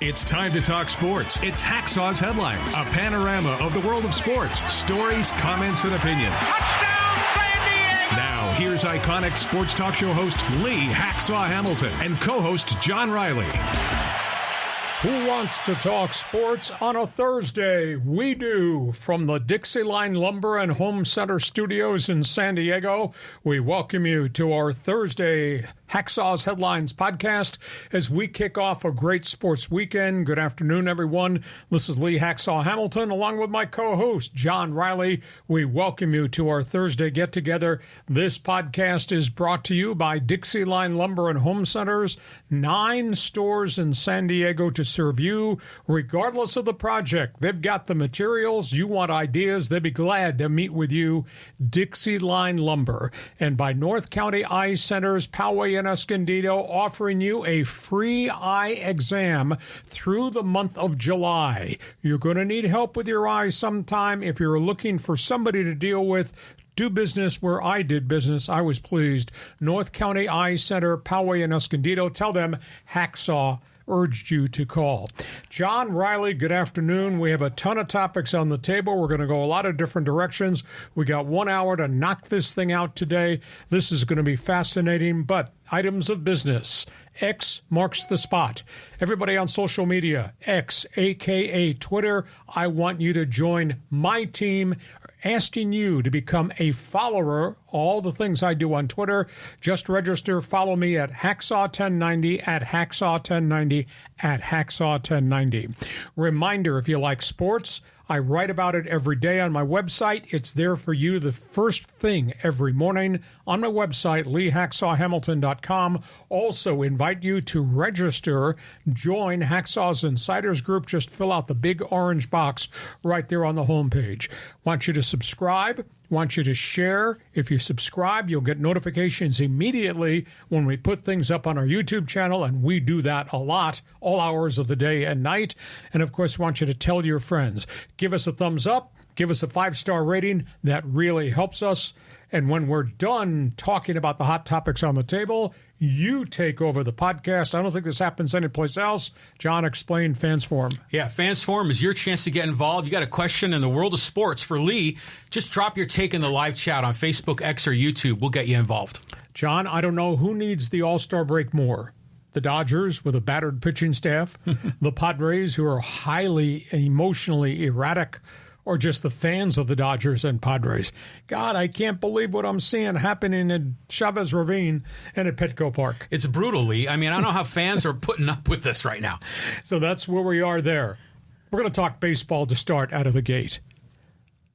It's time to talk sports. It's Hacksaw's Headlines, a panorama of the world of sports, stories, comments, and opinions. Touchdown, San Diego! Now, here's iconic sports talk show host Lee Hacksaw Hamilton and co-host John Riley. Who wants to talk sports on a Thursday? We do. From the DIXIELINE Lumber and Home Center Studios in San Diego, we welcome you to our Thursday Hacksaw's Headlines podcast as we kick off a great sports weekend. Good afternoon, everyone. This is Lee Hacksaw Hamilton, along with my co-host, John Riley. We welcome you to our Thursday get-together. This podcast is brought to you by DIXIELINE Lumber and Home Centers, 9 stores in San Diego to serve you, regardless of the project. They've got the materials. You want ideas, they'd be glad to meet with you. DIXIELINE Lumber. And by North County Eye Centers, Poway and Escondido, offering you a free eye exam through the month of July. You're going to need help with your eyes sometime. If you're looking for somebody to deal with, do business where I did business. I was pleased. North County Eye Center, Poway and Escondido. Tell them Hacksaw urged you to call. John Riley, good afternoon. We have a ton of topics on the table. We're going to go a lot of different directions. We got 1 hour to knock this thing out today. This is going to be fascinating, but items of business. X marks the spot. Everybody on social media, X, a.k.a. Twitter, I want you to join my team, asking you to become a follower. All the things I do on Twitter, just register. Follow me at Hacksaw1090, at Hacksaw1090, at Hacksaw1090. Reminder, if you like sports, I write about it every day on my website. It's there for you the first thing every morning on my website, LeeHacksawHamilton.com. Also invite you to register, join Hacksaw's Insiders Group. Just fill out the big orange box right there on the homepage. Want you to subscribe. Want you to share. If you subscribe, you'll get notifications immediately when we put things up on our YouTube channel, and we do that a lot, all hours of the day and night. And, of course, want you to tell your friends. Give us a thumbs up. Give us a 5-star rating. That really helps us. And when we're done talking about the hot topics on the table, you take over the podcast. I don't think this happens anyplace else. John, explain Fans Forum. Yeah, Fans Forum is your chance to get involved. You got a question in the world of sports for Lee, just drop your take in the live chat on Facebook, X, or YouTube. We'll get you involved. John, I don't know who needs the All-Star break more. The Dodgers with a battered pitching staff, the Padres, who are highly emotionally erratic, or just the fans of the Dodgers and Padres. God, I can't believe what I'm seeing happening in Chavez Ravine and at Petco Park. It's brutal, Lee. I mean, I don't know how fans are putting up with this right now. So that's where we are there. We're going to talk baseball to start out of the gate.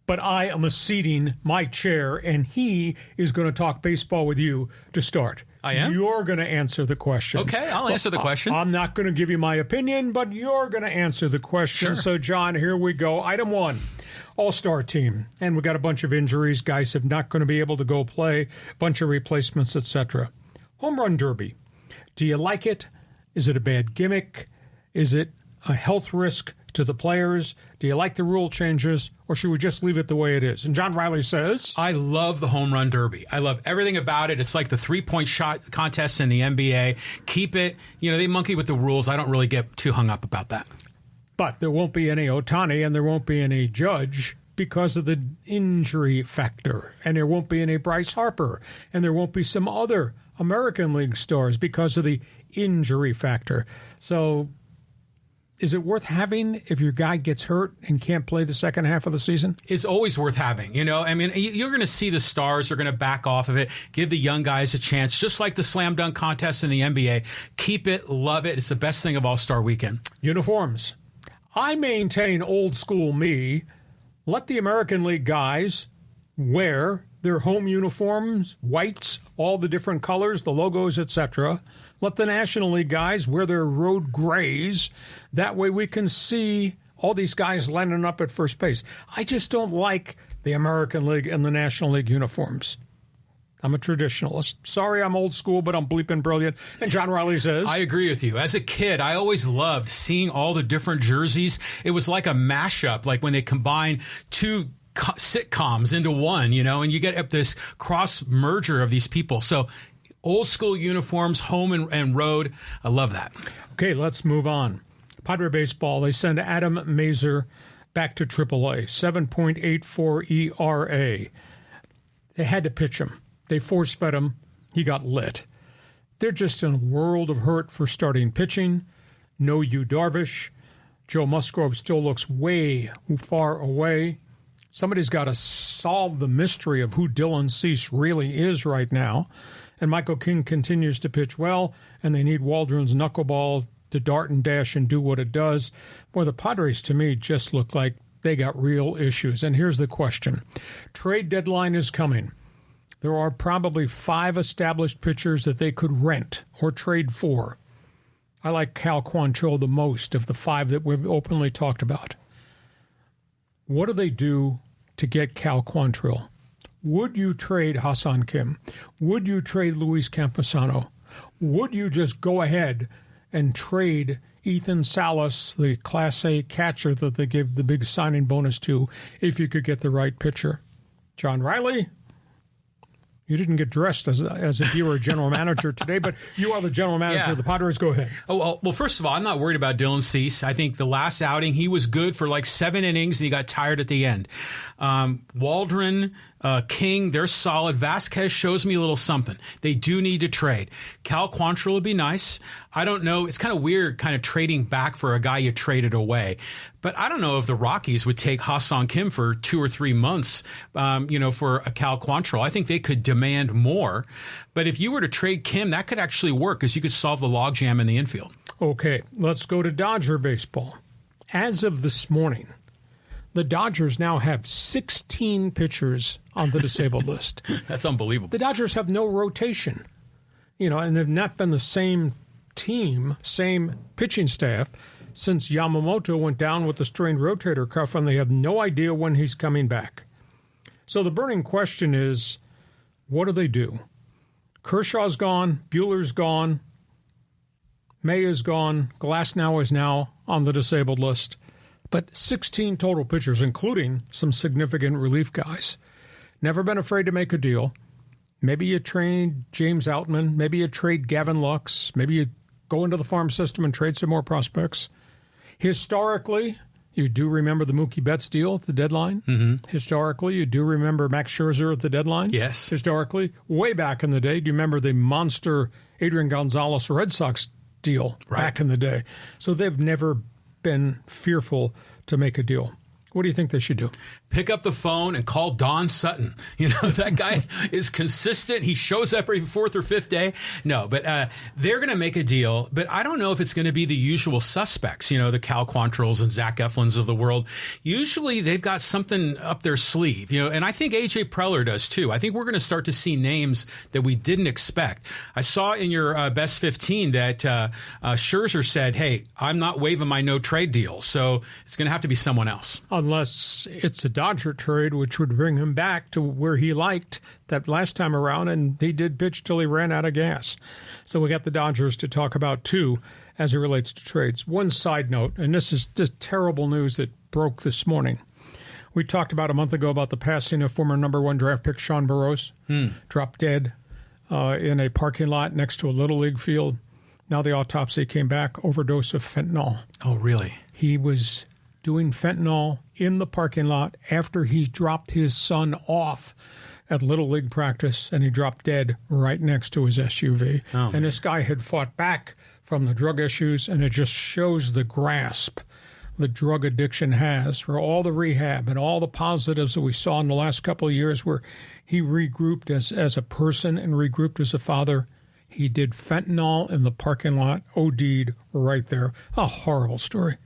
But I am acceding my chair, and he is going to talk baseball with you to start. I am? You're going to answer the questions. Okay, I'll answer the question. I'm not going to give you my opinion, but you're going to answer the question. Sure. So, John, here we go. Item 1, All-Star team. And we got a bunch of injuries. Guys have not going to be able to go play. Bunch of replacements, etc. Home Run Derby. Do you like it? Is it a bad gimmick? Is it a health risk to the players? Do you like the rule changes, or should we just leave it the way it is? And John Riley says, I love the home run derby. I love everything about it. It's like the 3-point shot contest in the NBA. Keep it. You know, they monkey with the rules. I don't really get too hung up about that. But there won't be any Ohtani and there won't be any Judge because of the injury factor. And there won't be any Bryce Harper. And there won't be some other American League stars because of the injury factor. So is it worth having if your guy gets hurt and can't play the second half of the season? It's always worth having. You know, I mean, you're going to see the stars are going to back off of it, give the young guys a chance, just like the slam dunk contest in the NBA. Keep it, love it. It's the best thing of All-Star Weekend. Uniforms. I maintain old school me. Let the American League guys wear their home uniforms, whites, all the different colors, the logos, etc. Let the National League guys wear their road grays. That way we can see all these guys lining up at first base. I just don't like the American League and the National League uniforms. I'm a traditionalist. Sorry, I'm old school, but I'm bleeping brilliant. And John Riley says, I agree with you. As a kid, I always loved seeing all the different jerseys. It was like a mashup, like when they combine two sitcoms into one, you know, and you get this cross merger of these people. So old school uniforms, home and road. I love that. Okay, let's move on. Padre baseball, they send Adam Mazur back to AAA, 7.84 ERA. They had to pitch him. They force-fed him. He got lit. They're just in a world of hurt for starting pitching. No Yu Darvish. Joe Musgrove still looks way far away. Somebody's got to solve the mystery of who Dylan Cease really is right now. And Michael King continues to pitch well, and they need Waldron's knuckleball to dart and dash and do what it does. Boy, the Padres, to me, just look like they got real issues. And here's the question. Trade deadline is coming. There are probably 5 established pitchers that they could rent or trade for. I like Cal Quantrill the most of the 5 that we've openly talked about. What do they do to get Cal Quantrill? Would you trade Hassan Kim? Would you trade Luis Camposano? Would you just go ahead and trade Ethan Salas, the Class A catcher that they give the big signing bonus to, if you could get the right pitcher? John Riley? You didn't get dressed as if you were a general manager today, but you are the general manager of the Padres. Go ahead. Oh, well, first of all, I'm not worried about Dylan Cease. I think the last outing, he was good for like 7 innings, and he got tired at the end. Waldron, King, they're solid. Vasquez shows me a little something. They do need to trade. Cal Quantrill would be nice. I don't know. It's kind of weird kind of trading back for a guy you traded away. But I don't know if the Rockies would take Ha-Seong Kim for 2 or 3 months, for a Cal Quantrill. I think they could demand more. But if you were to trade Kim, that could actually work because you could solve the logjam in the infield. Okay, let's go to Dodger baseball. As of this morning, the Dodgers now have 16 pitchers on the disabled list. That's unbelievable. The Dodgers have no rotation, and they've not been the same team, same pitching staff since Yamamoto went down with the strained rotator cuff, and they have no idea when he's coming back. So the burning question is, what do they do? Kershaw's gone, Buehler's gone, May is gone, Glasnow is now on the disabled list. But 16 total pitchers, including some significant relief guys. Never been afraid to make a deal. Maybe you trade James Outman. Maybe you trade Gavin Lux. Maybe you go into the farm system and trade some more prospects. Historically, you do remember the Mookie Betts deal at the deadline. Mm-hmm. Historically, you do remember Max Scherzer at the deadline. Yes. Historically, way back in the day, do you remember the monster Adrian Gonzalez Red Sox deal back in the day? So they've never been fearful to make a deal. What do you think they should do? Pick up the phone and call Don Sutton. That guy is consistent. He shows up every 4th or 5th day. No, but they're going to make a deal. But I don't know if it's going to be the usual suspects, the Cal Quantrills and Zach Eflins of the world. Usually they've got something up their sleeve, and I think A.J. Preller does too. I think we're going to start to see names that we didn't expect. I saw in your best 15 that Scherzer said, hey, I'm not waiving my no-trade deal. So it's going to have to be someone else. Unless it's a Dodger trade, which would bring him back to where he liked that last time around, and he did pitch till he ran out of gas. So we got the Dodgers to talk about, too, as it relates to trades. One side note, and this is just terrible news that broke this morning. We talked about a month ago about the passing of former number 1 draft pick Sean Burroughs, dropped dead in a parking lot next to a Little League field. Now the autopsy came back, overdose of fentanyl. Oh, really? He was doing fentanyl in the parking lot after he dropped his son off at Little League practice, and he dropped dead right next to his SUV. Oh, and this guy had fought back from the drug issues, and it just shows the grasp the drug addiction has for all the rehab and all the positives that we saw in the last couple of years where he regrouped as a person and regrouped as a father. He did fentanyl in the parking lot, OD'd right there. A horrible story.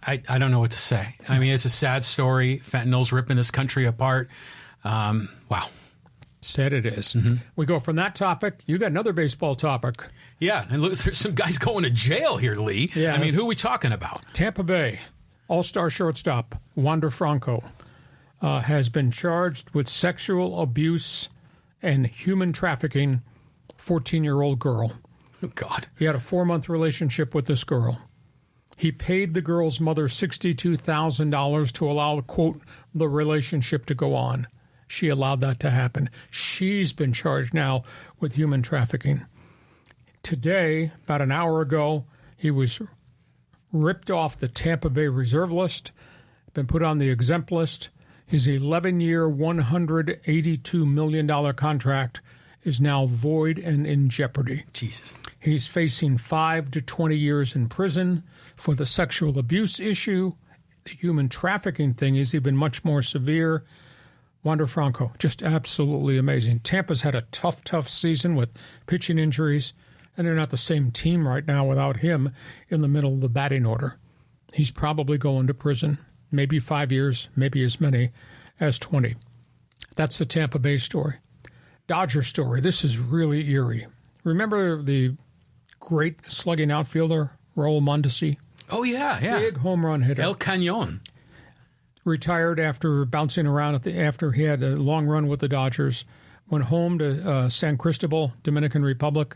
I don't know what to say. I mean, it's a sad story. Fentanyl's ripping this country apart. Wow. Sad it is. Mm-hmm. We go from that topic. You got another baseball topic. Yeah, and look, there's some guys going to jail here, Lee. Yeah, I mean, who are we talking about? Tampa Bay all-star shortstop Wander Franco has been charged with sexual abuse and human trafficking 14-year-old girl. Oh, God. He had a 4-month relationship with this girl. He paid the girl's mother $62,000 to allow, quote, the relationship to go on. She allowed that to happen. She's been charged now with human trafficking. Today, about an hour ago, he was ripped off the Tampa Bay reserve list, been put on the exempt list. His 11-year, $182 million contract is now void and in jeopardy. Jesus. He's facing 5 to 20 years in prison for the sexual abuse issue. The human trafficking thing is even much more severe. Wander Franco, just absolutely amazing. Tampa's had a tough season with pitching injuries, and they're not the same team right now without him in the middle of the batting order. He's probably going to prison, maybe 5 years, maybe as many as 20. That's the Tampa Bay story. Dodger story, this is really eerie. Remember the great slugging outfielder, Raul Mondesi? Oh, yeah. Big home run hitter. El Cañon. Retired after bouncing around after he had a long run with the Dodgers. Went home to San Cristobal, Dominican Republic.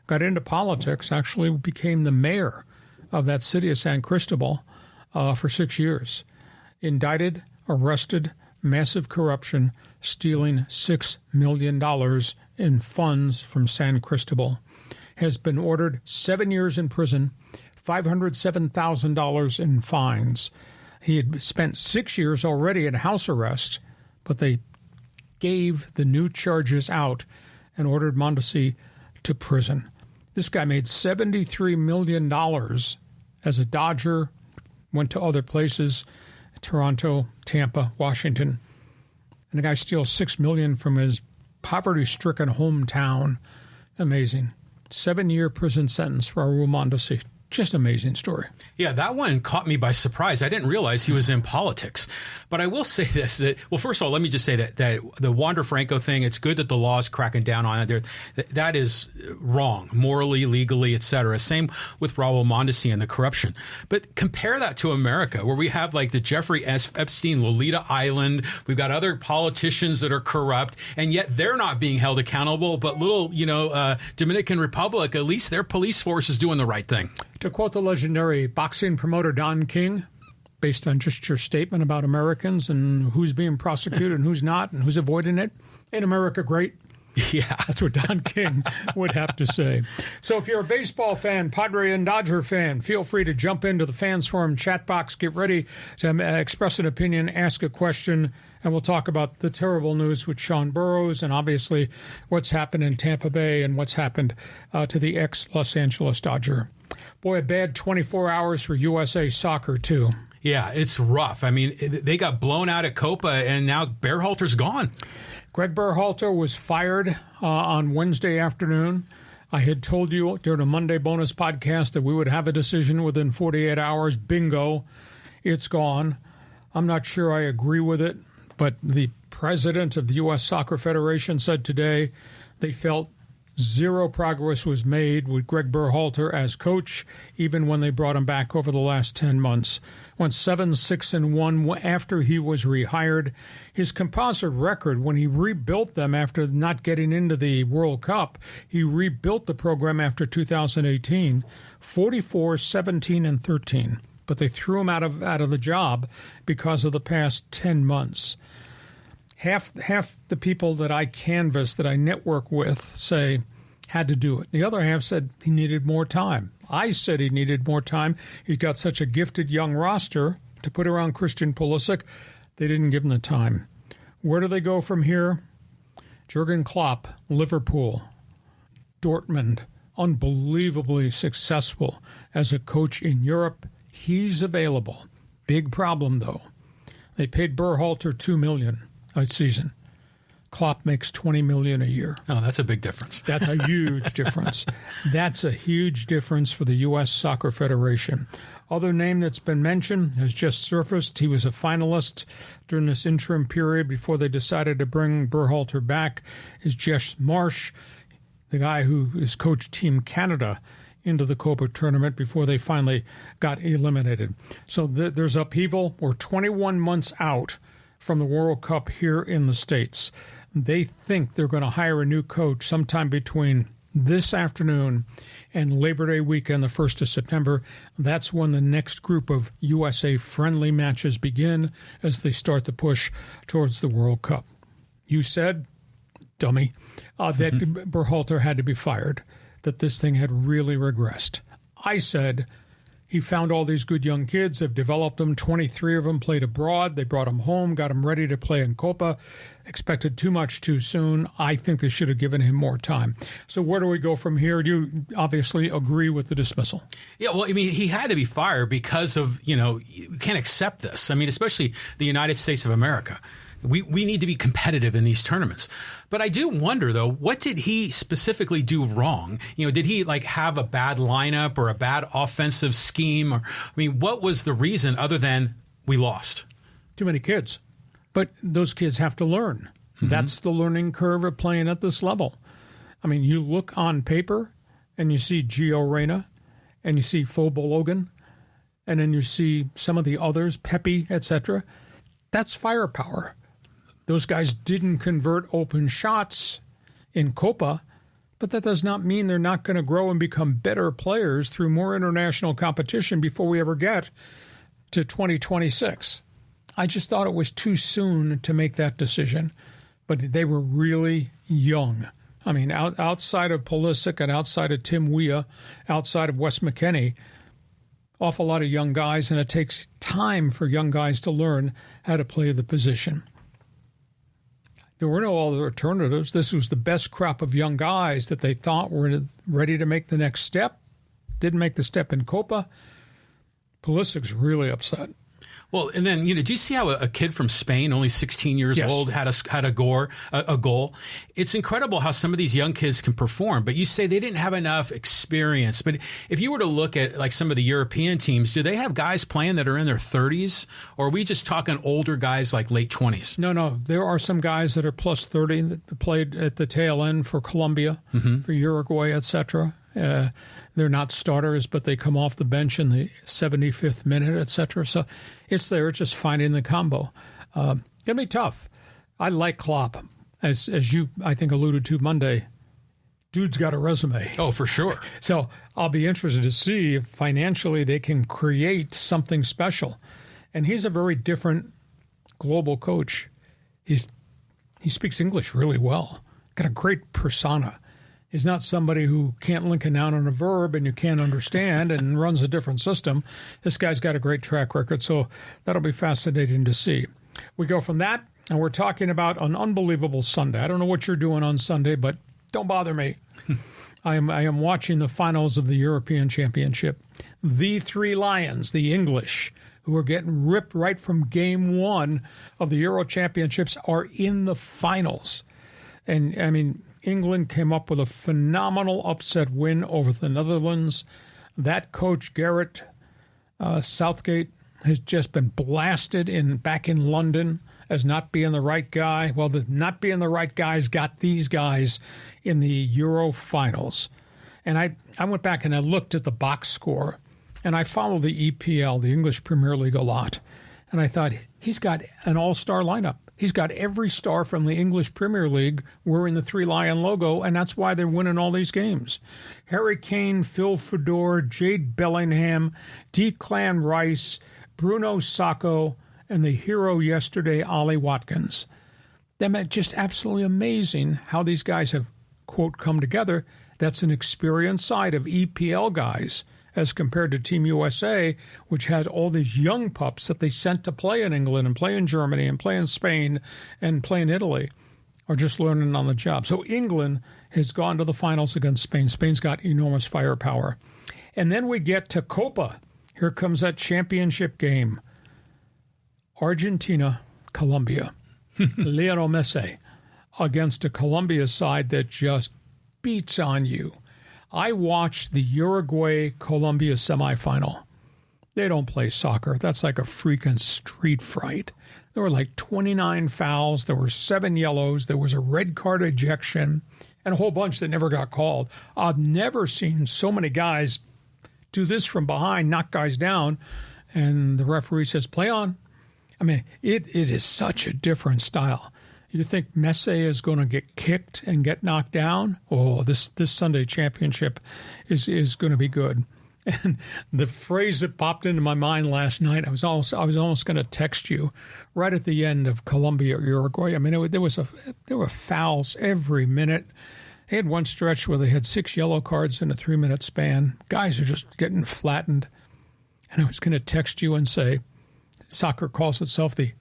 Got into politics, actually became the mayor of that city of San Cristobal for 6 years. Indicted, arrested, massive corruption, stealing $6 million in funds from San Cristobal. Has been ordered 7 years in prison, $507,000 in fines. He had spent 6 years already in house arrest, but they gave the new charges out and ordered Mondesi to prison. This guy made $73 million as a Dodger, went to other places, Toronto, Tampa, Washington. And the guy steals $6 million from his poverty-stricken hometown. Amazing. 7-year prison sentence for Raul Mondesi. Just amazing story. Yeah, that one caught me by surprise. I didn't realize he was in politics. But I will say this, that, well, first of all, let me just say that the Wander Franco thing, it's good that the law is cracking down on it. That is wrong, morally, legally, et cetera. Same with Raul Mondesi and the corruption. But compare that to America, where we have like the Jeffrey Epstein, Lolita Island. We've got other politicians that are corrupt, and yet they're not being held accountable. But little, Dominican Republic, at least their police force is doing the right thing. To quote the legendary boxing promoter Don King, based on just your statement about Americans and who's being prosecuted and who's not and who's avoiding it, ain't America great? Yeah. That's what Don King would have to say. So if you're a baseball fan, Padre and Dodger fan, feel free to jump into the Fans Forum chat box. Get ready to express an opinion, ask a question, and we'll talk about the terrible news with Sean Burrows and obviously what's happened in Tampa Bay and what's happened to the ex-Los Angeles Dodger. Boy, a bad 24 hours for USA Soccer, too. Yeah, it's rough. I mean, they got blown out at Copa, and now Berhalter's gone. Greg Berhalter was fired on Wednesday afternoon. I had told you during a Monday bonus podcast that we would have a decision within 48 hours. Bingo, it's gone. I'm not sure I agree with it, but the president of the U.S. Soccer Federation said today they felt zero progress was made with Greg Berhalter as coach, even when they brought him back over the last 10 months. Went 7-6-1 after he was rehired. His composite record, when he rebuilt them after not getting into the World Cup, he rebuilt the program after 2018, 44-17-13. But they threw him out of the job because of the past 10 months. Half the people that I canvass, that I network with, say had to do it. The other half said he needed more time. I said he needed more time. He's got such a gifted young roster to put around Christian Pulisic. They didn't give him the time. Where do they go from here? Jurgen Klopp, Liverpool, Dortmund, unbelievably successful as a coach in Europe. He's available. Big problem, though. They paid Berhalter $2 million a season. Klopp makes $20 million a year. Oh, that's a big difference. That's a huge difference. That's a huge difference for the U.S. Soccer Federation. Other name that's been mentioned has just surfaced. He was a finalist during this interim period before they decided to bring Berhalter back, is Jess Marsh, the guy who has coached Team Canada into the Copa tournament before they finally got eliminated. So there's upheaval. We're 21 months out from the World Cup here in the States. They think they're going to hire a new coach sometime between this afternoon and Labor Day weekend, the 1st of September. That's when the next group of USA-friendly matches begin as they start the push towards the World Cup. You said, dummy, that Berhalter had to be fired, that this thing had really regressed. I said, he found all these good young kids. They've developed them. 23 of them played abroad. They brought them home, got them ready to play in Copa. Expected too much too soon. I think they should have given him more time. So where do we go from here? Do you obviously agree with the dismissal? Yeah, well, I mean, he had to be fired because of, you can't accept this. I mean, especially the United States of America. We need to be competitive in these tournaments. But I do wonder, though, what did he specifically do wrong? Did he have a bad lineup or a bad offensive scheme? Or, I mean, what was the reason other than we lost? Too many kids. But those kids have to learn. Mm-hmm. That's the learning curve of playing at this level. I mean, you look on paper and you see Gio Reyna and you see Fo Balogun and then you see some of the others, Pepe, etc. That's firepower. Those guys didn't convert open shots in Copa, but that does not mean they're not going to grow and become better players through more international competition before we ever get to 2026. I just thought it was too soon to make that decision, but they were really young. I mean, outside of Pulisic and outside of Tim Weah, outside of Wes McKennie, awful lot of young guys, and it takes time for young guys to learn how to play the position. There were no other alternatives. This was the best crop of young guys that they thought were ready to make the next step. Didn't make the step in Copa. Pulisic's really upset. Well, and then, do you see how a kid from Spain, only 16 years old, had a goal? It's incredible how some of these young kids can perform, but you say they didn't have enough experience. But if you were to look at some of the European teams, do they have guys playing that are in their 30s? Or are we just talking older guys like late 20s? No. There are some guys that are plus 30 that played at the tail end for Colombia, for Uruguay, etc. They're not starters, but they come off the bench in the 75th minute, etc. So it's there, just finding the combo. Going to be tough. I like Klopp, as you, I think, alluded to Monday. Dude's got a resume. Oh, for sure. So I'll be interested to see if financially they can create something special. And he's a very different global coach. He speaks English really well. Got a great persona. He's not somebody who can't link a noun and a verb and you can't understand and runs a different system. This guy's got a great track record, so that'll be fascinating to see. We go from that, and we're talking about an unbelievable Sunday. I don't know what you're doing on Sunday, but don't bother me. I am watching the finals of the European Championship. The three Lions, the English, who are getting ripped right from game one of the Euro Championships, are in the finals. And, I mean, England came up with a phenomenal upset win over the Netherlands. That coach, Gareth Southgate, has just been blasted back in London as not being the right guy. Well, the not being the right guys got these guys in the Euro finals. And I went back and I looked at the box score, and I follow the EPL, the English Premier League, a lot. And I thought, he's got an all-star lineup. He's got every star from the English Premier League wearing the Three Lion logo, and that's why they're winning all these games. Harry Kane, Phil Fedor, Jade Bellingham, Declan Rice, Bruno Sacco, and the hero yesterday, Ollie Watkins. They're just absolutely amazing how these guys have, quote, come together. That's an experienced side of EPL guys as compared to Team USA, which has all these young pups that they sent to play in England and play in Germany and play in Spain and play in Italy, are just learning on the job. So England has gone to the finals against Spain. Spain's got enormous firepower. And then we get to Copa. Here comes that championship game. Argentina, Colombia. Lionel Messi against a Colombia side that just beats on you. I watched the Uruguay-Colombia semifinal. They don't play soccer. That's like a freaking street fight. There were like 29 fouls. There were 7 yellows. There was a red card ejection and a whole bunch that never got called. I've never seen so many guys do this from behind, knock guys down, and the referee says, play on. I mean, it is such a different style. You think Messi is going to get kicked and get knocked down? Oh, this Sunday championship is going to be good. And the phrase that popped into my mind last night, I was almost going to text you right at the end of Colombia Uruguay. I mean, there were fouls every minute. They had one stretch where they had 6 yellow cards in a 3-minute span. Guys are just getting flattened. And I was going to text you and say, soccer calls itself the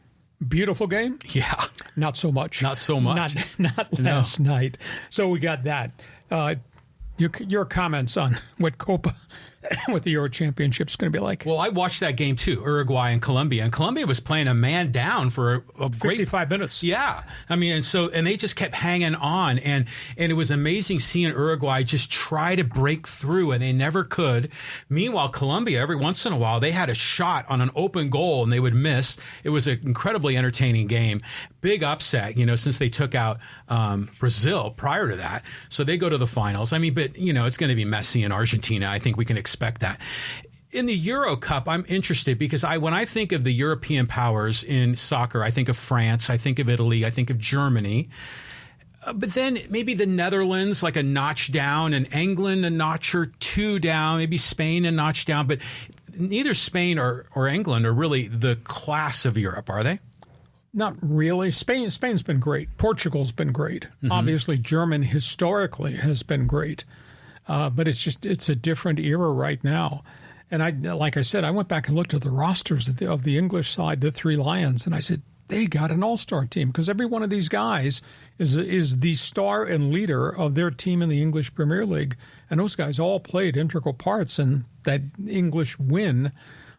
beautiful game? Yeah. Not so much. Not so much. Not last night. So we got that. Your comments on what Copa, what the Euro Championship is going to be like. Well, I watched that game too, Uruguay and Colombia. And Colombia was playing a man down for a great 55 minutes. Yeah. I mean, and they just kept hanging on. And it was amazing seeing Uruguay just try to break through, and they never could. Meanwhile, Colombia, every once in a while, they had a shot on an open goal and they would miss. It was an incredibly entertaining game. Big upset, since they took out Brazil prior to that. So they go to the finals. I mean, but, it's going to be Messi and Argentina. I think we can expect that. In the Euro Cup, I'm interested because when I think of the European powers in soccer, I think of France, I think of Italy, I think of Germany. But then maybe the Netherlands, like a notch down, and England a notch or two down, maybe Spain a notch down. But neither Spain or England are really the class of Europe, are they? Not really. Spain's been great. Portugal's been great. Mm-hmm. Obviously, German historically has been great. But it's a different era right now. And like I said, I went back and looked at the rosters of the English side, the Three Lions, and I said, they got an all-star team because every one of these guys is the star and leader of their team in the English Premier League. And those guys all played integral parts in that English win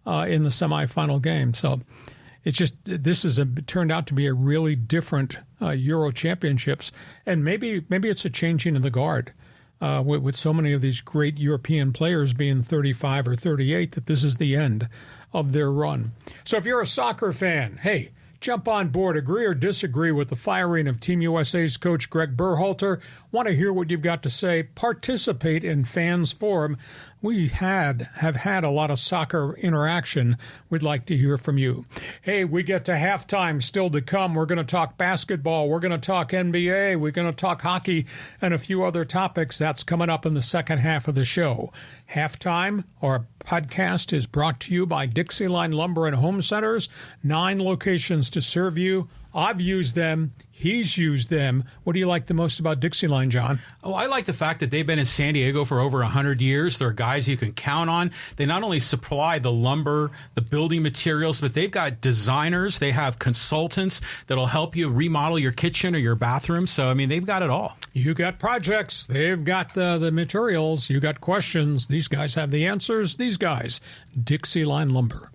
in the semifinal game. So it's just turned out to be a really different Euro Championships. And maybe it's a changing of the guard. With so many of these great European players being 35 or 38, that this is the end of their run. So if you're a soccer fan, hey, jump on board. Agree or disagree with the firing of Team USA's coach Greg Berhalter? Want to hear what you've got to say? Participate in Fans Forum. We have had a lot of soccer interaction. We'd like to hear from you. Hey, we get to halftime still to come. We're going to talk basketball. We're going to talk NBA. We're going to talk hockey and a few other topics. That's coming up in the second half of the show. Halftime, our podcast, is brought to you by DIXIELINE Lumber and Home Centers. 9 locations to serve you. I've used them. He's used them. What do you like the most about DIXIELINE, John? Oh, I like the fact that they've been in San Diego for over 100 years. They're guys you can count on. They not only supply the lumber, the building materials, but they've got designers. They have consultants that'll help you remodel your kitchen or your bathroom. So, I mean, they've got it all. You got projects. They've got the materials. You got questions. These guys have the answers. These guys, DIXIELINE Lumber.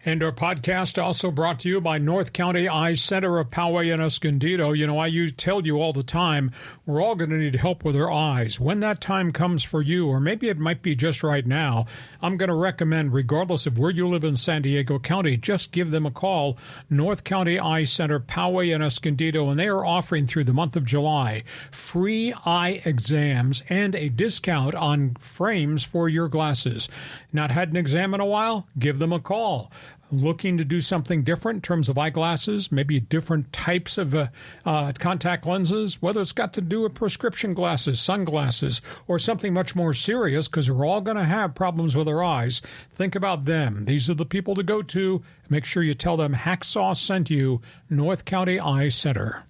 And our podcast also brought to you by North County Eye Center of Poway and Escondido. I tell you all the time, we're all going to need help with our eyes. When that time comes for you, or maybe it might be just right now, I'm going to recommend, regardless of where you live in San Diego County, just give them a call. North County Eye Center, Poway and Escondido, and they are offering through the month of July free eye exams and a discount on frames for your glasses. Not had an exam in a while? Give them a call. Looking to do something different in terms of eyeglasses, maybe different types of contact lenses, whether it's got to do with prescription glasses, sunglasses, or something much more serious, because we're all going to have problems with our eyes. Think about them. These are the people to go to. Make sure you tell them Hacksaw sent you, North County Eye Center.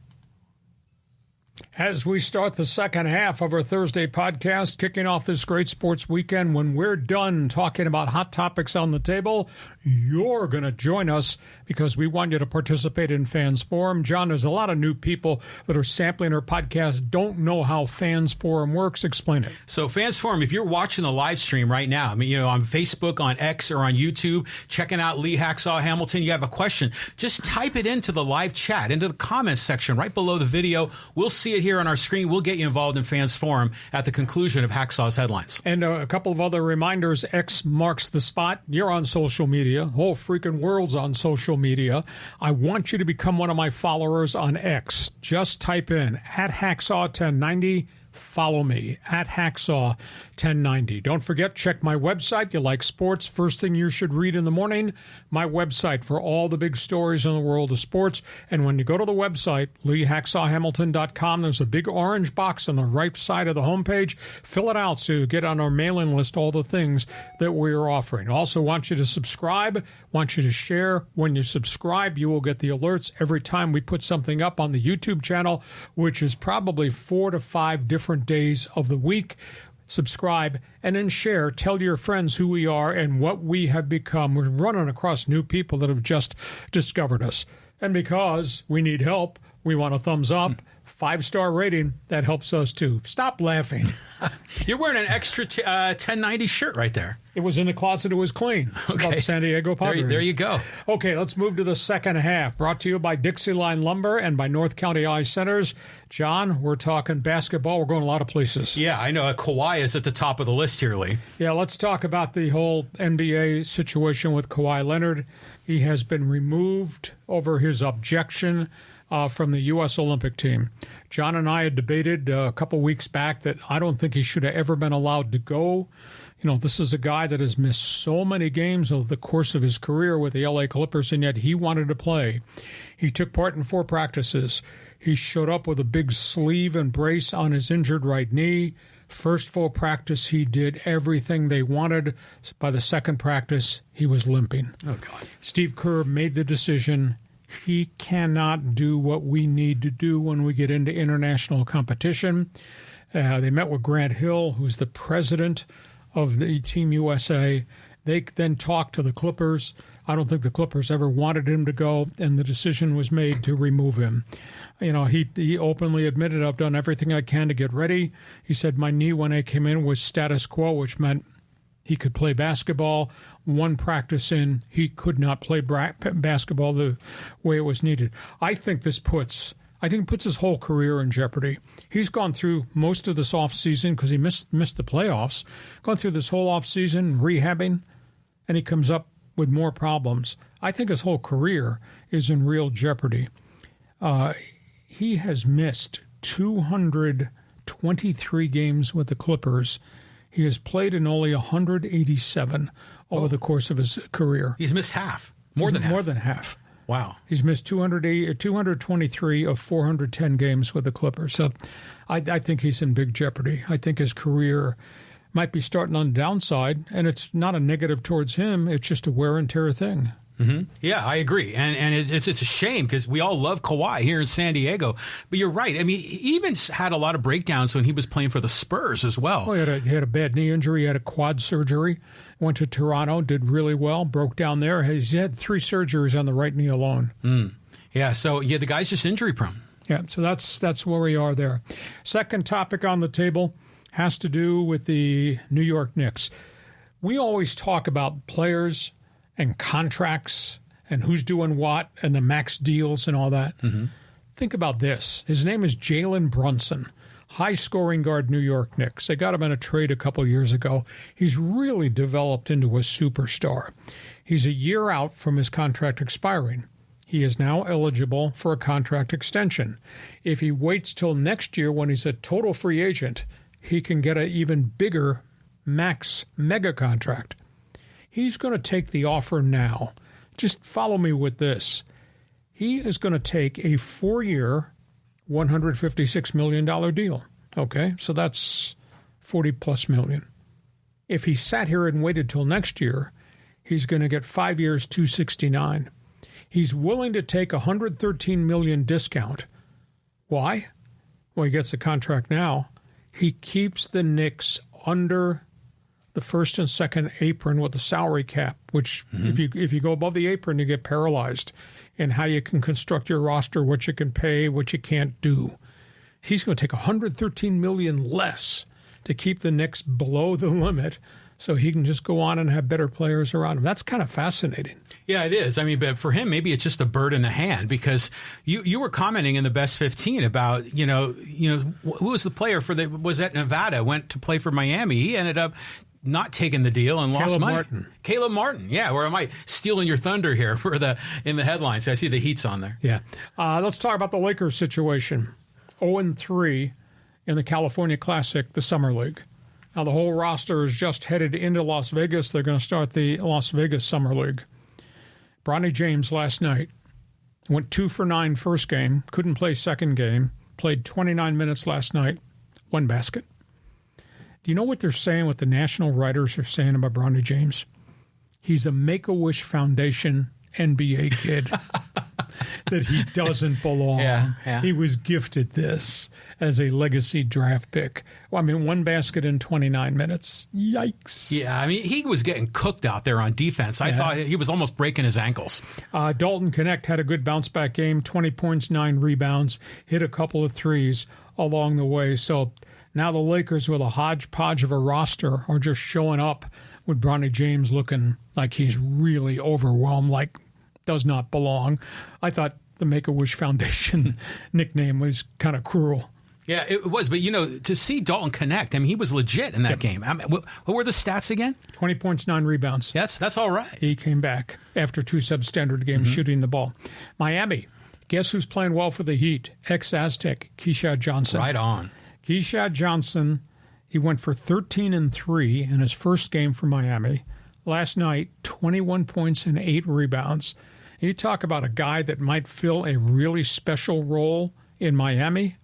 As we start the second half of our Thursday podcast, kicking off this great sports weekend, when we're done talking about hot topics on the table, you're going to join us because we want you to participate in Fans Forum. John, there's a lot of new people that are sampling our podcast, don't know how Fans Forum works. Explain it. So Fans Forum, if you're watching the live stream right now, on Facebook, on X, or on YouTube, checking out Lee Hacksaw Hamilton, you have a question, just type it into the live chat, into the comments section right below the video. We'll see it here on our screen. We'll get you involved in Fans Forum at the conclusion of Hacksaw's headlines. And a couple of other reminders. X marks the spot. You're on social media. The whole freaking world's on social media. I want you to become one of my followers on X. Just type in @Hacksaw1090. Follow me @Hacksaw1090. Don't forget, check my website. You like sports? First thing you should read in the morning, my website for all the big stories in the world of sports. And when you go to the website, LeeHacksawHamilton.com, there's a big orange box on the right side of the homepage. Fill it out so you get on our mailing list all the things that we're offering. Also want you to subscribe, want you to share. When you subscribe, you will get the alerts every time we put something up on the YouTube channel, which is probably 4 to 5 different days of the week. subscribe, and then share. Tell your friends who we are and what we have become. We're running across new people that have just discovered us. And because we need help, we want a thumbs up, 5-star rating. That helps us too. Stop laughing. You're wearing an extra 1090 shirt right there. It was in the closet. It was clean. It's about the San Diego Padres. There you go. Okay, let's move to the second half. Brought to you by DIXIELINE Lumber and by North County Eye Centers. John, we're talking basketball. We're going a lot of places. Yeah, I know. Kawhi is at the top of the list here, Lee. Yeah, let's talk about the whole NBA situation with Kawhi Leonard. He has been removed over his objection from the U.S. Olympic team. John and I had debated a couple weeks back that I don't think he should have ever been allowed to go. You know, this is a guy that has missed so many games over the course of his career with the L.A. Clippers, and yet he wanted to play. He took part in 4 practices. He showed up with a big sleeve and brace on his injured right knee. First full practice, he did everything they wanted. By the second practice, he was limping. Oh, God. Steve Kerr made the decision. He cannot do what we need to do when we get into international competition. They met with Grant Hill, who's the president of the Team USA. They then talked to the Clippers. I don't think the Clippers ever wanted him to go, and the decision was made to remove him. You know, he openly admitted, I've done everything I can to get ready. He said, my knee when I came in was status quo, which meant he could play basketball. One practice in, he could not play basketball the way it was needed. I think it puts his whole career in jeopardy. He's gone through most of this offseason because he missed the playoffs, gone through this whole offseason rehabbing, and he comes up with more problems. I think his whole career is in real jeopardy. He has missed 223 games with the Clippers. He has played in only 187 over the course of his career. He's missed half. More than half. Wow. He's missed 223 of 410 games with the Clippers. So I think he's in big jeopardy. I think his career might be starting on the downside, and it's not a negative towards him. It's just a wear and tear thing. Mm-hmm. Yeah, I agree. And it's a shame because we all love Kawhi here in San Diego. But you're right. I mean, he even had a lot of breakdowns when he was playing for the Spurs as well. He had a bad knee injury. He had a quad surgery. Went to Toronto, did really well, broke down there. He's had 3 surgeries on the right knee alone. Yeah, so the guy's just injury prone. Yeah, so that's where we are there. Second topic on the table has to do with the New York Knicks. We always talk about players and contracts and who's doing what and the max deals and all that. Mm-hmm. Think about this. His name is Jalen Brunson, high-scoring guard New York Knicks. They got him in a trade a couple years ago. He's really developed into a superstar. He's a year out from his contract expiring. He is now eligible for a contract extension. If he waits till next year when he's a total free agent, he can get an even bigger max mega contract. He's going to take the offer now. Just follow me with this. He is going to take a 4-year, $156 million deal. Okay, so that's $40+ million. If he sat here and waited till next year, he's going to get 5 years, $269. He's willing to take a $113 million discount. Why? Well, he gets the contract now. He keeps the Knicks under the first and second apron with the salary cap, which if you go above the apron, you get paralyzed in how you can construct your roster, what you can pay, what you can't do. He's going to take $113 million less to keep the Knicks below the limit so he can just go on and have better players around him. That's kind of fascinating. Yeah, it is. I mean, but for him, maybe it's just a bird in the hand because you were commenting in the best 15 about, who was the player was at Nevada, went to play for Miami. He ended up not taking the deal and lost money. Caleb Martin. Yeah, or am I stealing your thunder here in the headlines? I see the Heat's on there. Yeah. Let's talk about the Lakers situation. 0-3 in the California Classic, the Summer League. Now, the whole roster is just headed into Las Vegas. They're going to start the Las Vegas Summer League. Bronny James last night went 2 for 9 first game, couldn't play second game, played 29 minutes last night, 1 basket. Do you know what they're saying, what the national writers are saying about Bronny James? He's a Make-A-Wish Foundation NBA kid. that he doesn't belong. Yeah. He was gifted this as a legacy draft pick. Well, I mean, 1 basket in 29 minutes. Yikes. Yeah, I mean, he was getting cooked out there on defense. I thought he was almost breaking his ankles. Dalton Knecht had a good bounce-back game, 20 points, 9 rebounds, hit a couple of threes along the way. So now the Lakers, with a hodgepodge of a roster, are just showing up with Bronny James looking like he's really overwhelmed, like does not belong. I thought the Make-A-Wish Foundation nickname was kind of cruel. Yeah, it was. But, to see Dalton Knecht, I mean, he was legit in that game. I mean, what were the stats again? 20 points, 9 rebounds. That's all right. He came back after 2 substandard games shooting the ball. Miami, guess who's playing well for the Heat? Ex-Aztec, Keyshawn Johnson. Right on. Keyshawn Johnson, he went for 13-3 in his first game for Miami. Last night, 21 points and 8 rebounds. You talk about a guy that might fill a really special role in Miami,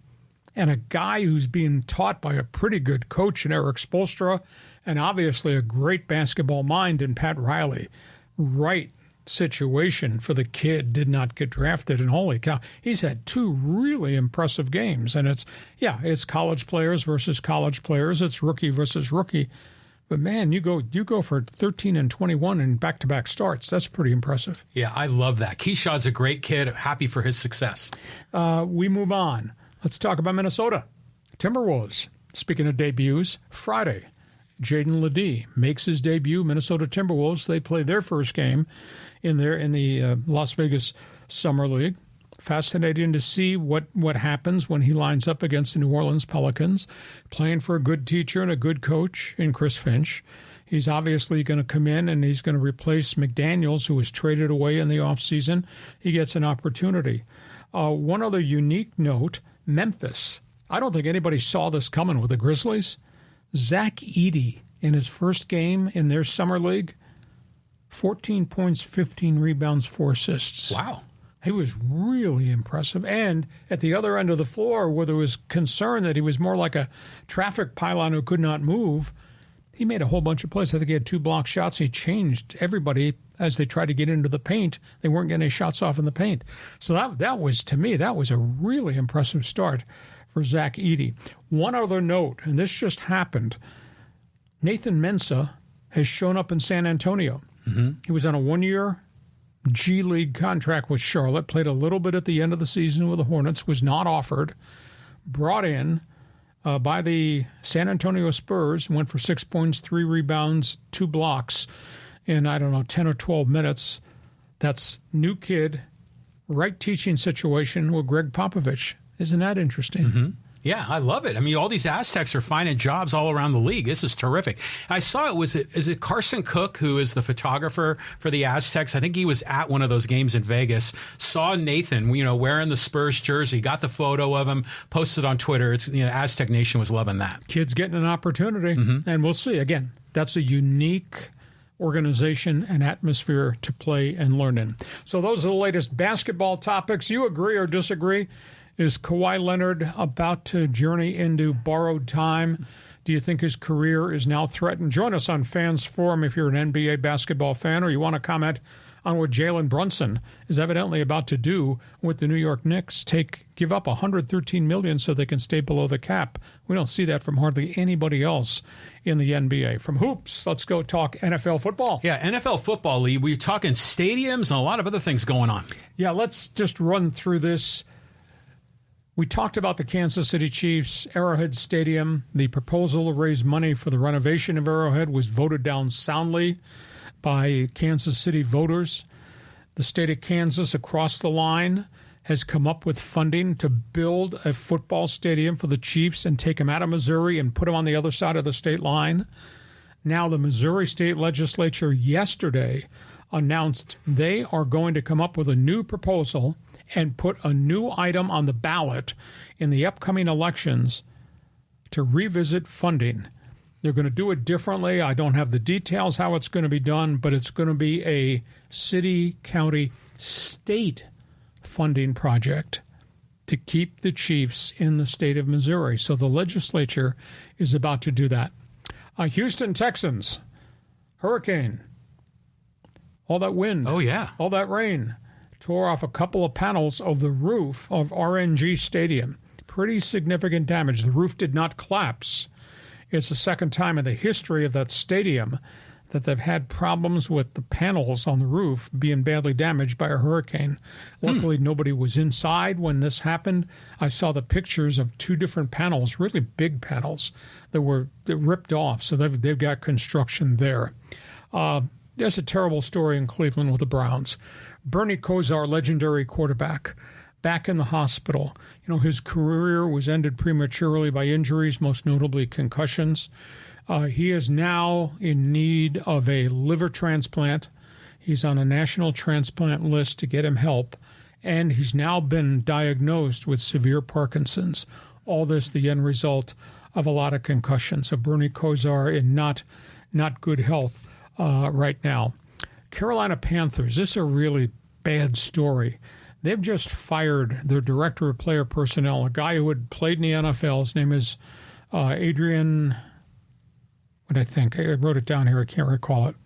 and a guy who's being taught by a pretty good coach in Eric Spoelstra, and obviously a great basketball mind in Pat Riley. Right situation for the kid, did not get drafted, and holy cow, he's had 2 really impressive games. And it's college players versus college players. It's rookie versus rookie. But man, you go for 13 and 21 in back-to-back starts. That's pretty impressive. Yeah, I love that. Keyshawn's a great kid. Happy for his success. We move on. Let's talk about Minnesota. Timberwolves. Speaking of debuts, Friday, Jaden Ledee makes his debut. Minnesota Timberwolves. They play their first game in the Las Vegas Summer League. Fascinating to see what happens when he lines up against the New Orleans Pelicans, playing for a good teacher and a good coach in Chris Finch. He's obviously going to come in and he's going to replace McDaniels, who was traded away in the offseason. He gets an opportunity. One other unique note, Memphis. I don't think anybody saw this coming with the Grizzlies. Zach Edey, in his first game in their summer league, 14 points, 15 rebounds, 4 assists. Wow. He was really impressive. And at the other end of the floor, where there was concern that he was more like a traffic pylon who could not move, he made a whole bunch of plays. I think he had 2 block shots. He changed everybody as they tried to get into the paint. They weren't getting any shots off in the paint. So that was, to me, that was a really impressive start for Zach Edey. One other note, and this just happened. Nathan Mensah has shown up in San Antonio. He was on a 1-year G League contract with Charlotte, played a little bit at the end of the season with the Hornets, was not offered, brought in by the San Antonio Spurs, went for 6 points, 3 rebounds, 2 blocks in, 10 or 12 minutes. That's new kid, right teaching situation with Greg Popovich. Isn't that interesting? Yeah, I love it. I mean, all these Aztecs are finding jobs all around the league. This is terrific. I saw is it Carson Cook, who is the photographer for the Aztecs? I think he was at one of those games in Vegas, saw Nathan, wearing the Spurs jersey, got the photo of him, posted on Twitter. It's, Aztec Nation was loving that. Kids getting an opportunity, and we'll see. Again, that's a unique organization and atmosphere to play and learn in. So those are the latest basketball topics. You agree or disagree? Is Kawhi Leonard about to journey into borrowed time? Do you think his career is now threatened? Join us on Fans Forum if you're an NBA basketball fan or you want to comment on what Jalen Brunson is evidently about to do with the New York Knicks, give up $113 million so they can stay below the cap. We don't see that from hardly anybody else in the NBA. From hoops, let's go talk NFL football. Yeah, NFL football, Lee. We're talking stadiums and a lot of other things going on. Yeah, let's just run through this. We talked about the Kansas City Chiefs, Arrowhead Stadium. The proposal to raise money for the renovation of Arrowhead was voted down soundly by Kansas City voters. The state of Kansas, across the line, has come up with funding to build a football stadium for the Chiefs and take them out of Missouri and put them on the other side of the state line. Now, the Missouri State Legislature yesterday announced they are going to come up with a new proposal and put a new item on the ballot in the upcoming elections to revisit funding. They're going to do it differently. I don't have the details how it's going to be done, but it's going to be a city, county, state funding project to keep the Chiefs in the state of Missouri. So the legislature is about to do that. Houston Texans, hurricane, all that wind. Oh, yeah. All that rain. tore off a couple of panels of the roof of RNG Stadium. Pretty significant damage. The roof did not collapse. It's the second time in the history of that stadium that they've had problems with the panels on the roof being badly damaged by a hurricane. Luckily, nobody was inside when this happened. I saw the pictures of two different panels, really big panels, that ripped off. So they've got construction there. There's a terrible story in Cleveland with the Browns. Bernie Kosar, legendary quarterback, back in the hospital. His career was ended prematurely by injuries, most notably concussions. He is now in need of a liver transplant. He's on a national transplant list to get him help, and he's now been diagnosed with severe Parkinson's. All this the end result of a lot of concussions. So Bernie Kosar in not good health right now. Carolina Panthers, this is a really bad story. They've just fired their director of player personnel, a guy who had played in the NFL. His name is Adrian... What I think. I wrote it down here. I can't recall it.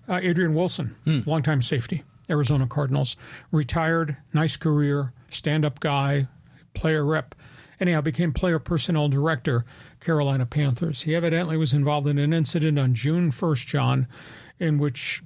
Adrian Wilson, longtime safety, Arizona Cardinals. Retired, nice career, stand-up guy, player rep. Anyhow, became player personnel director, Carolina Panthers. He evidently was involved in an incident on June 1st, John, in which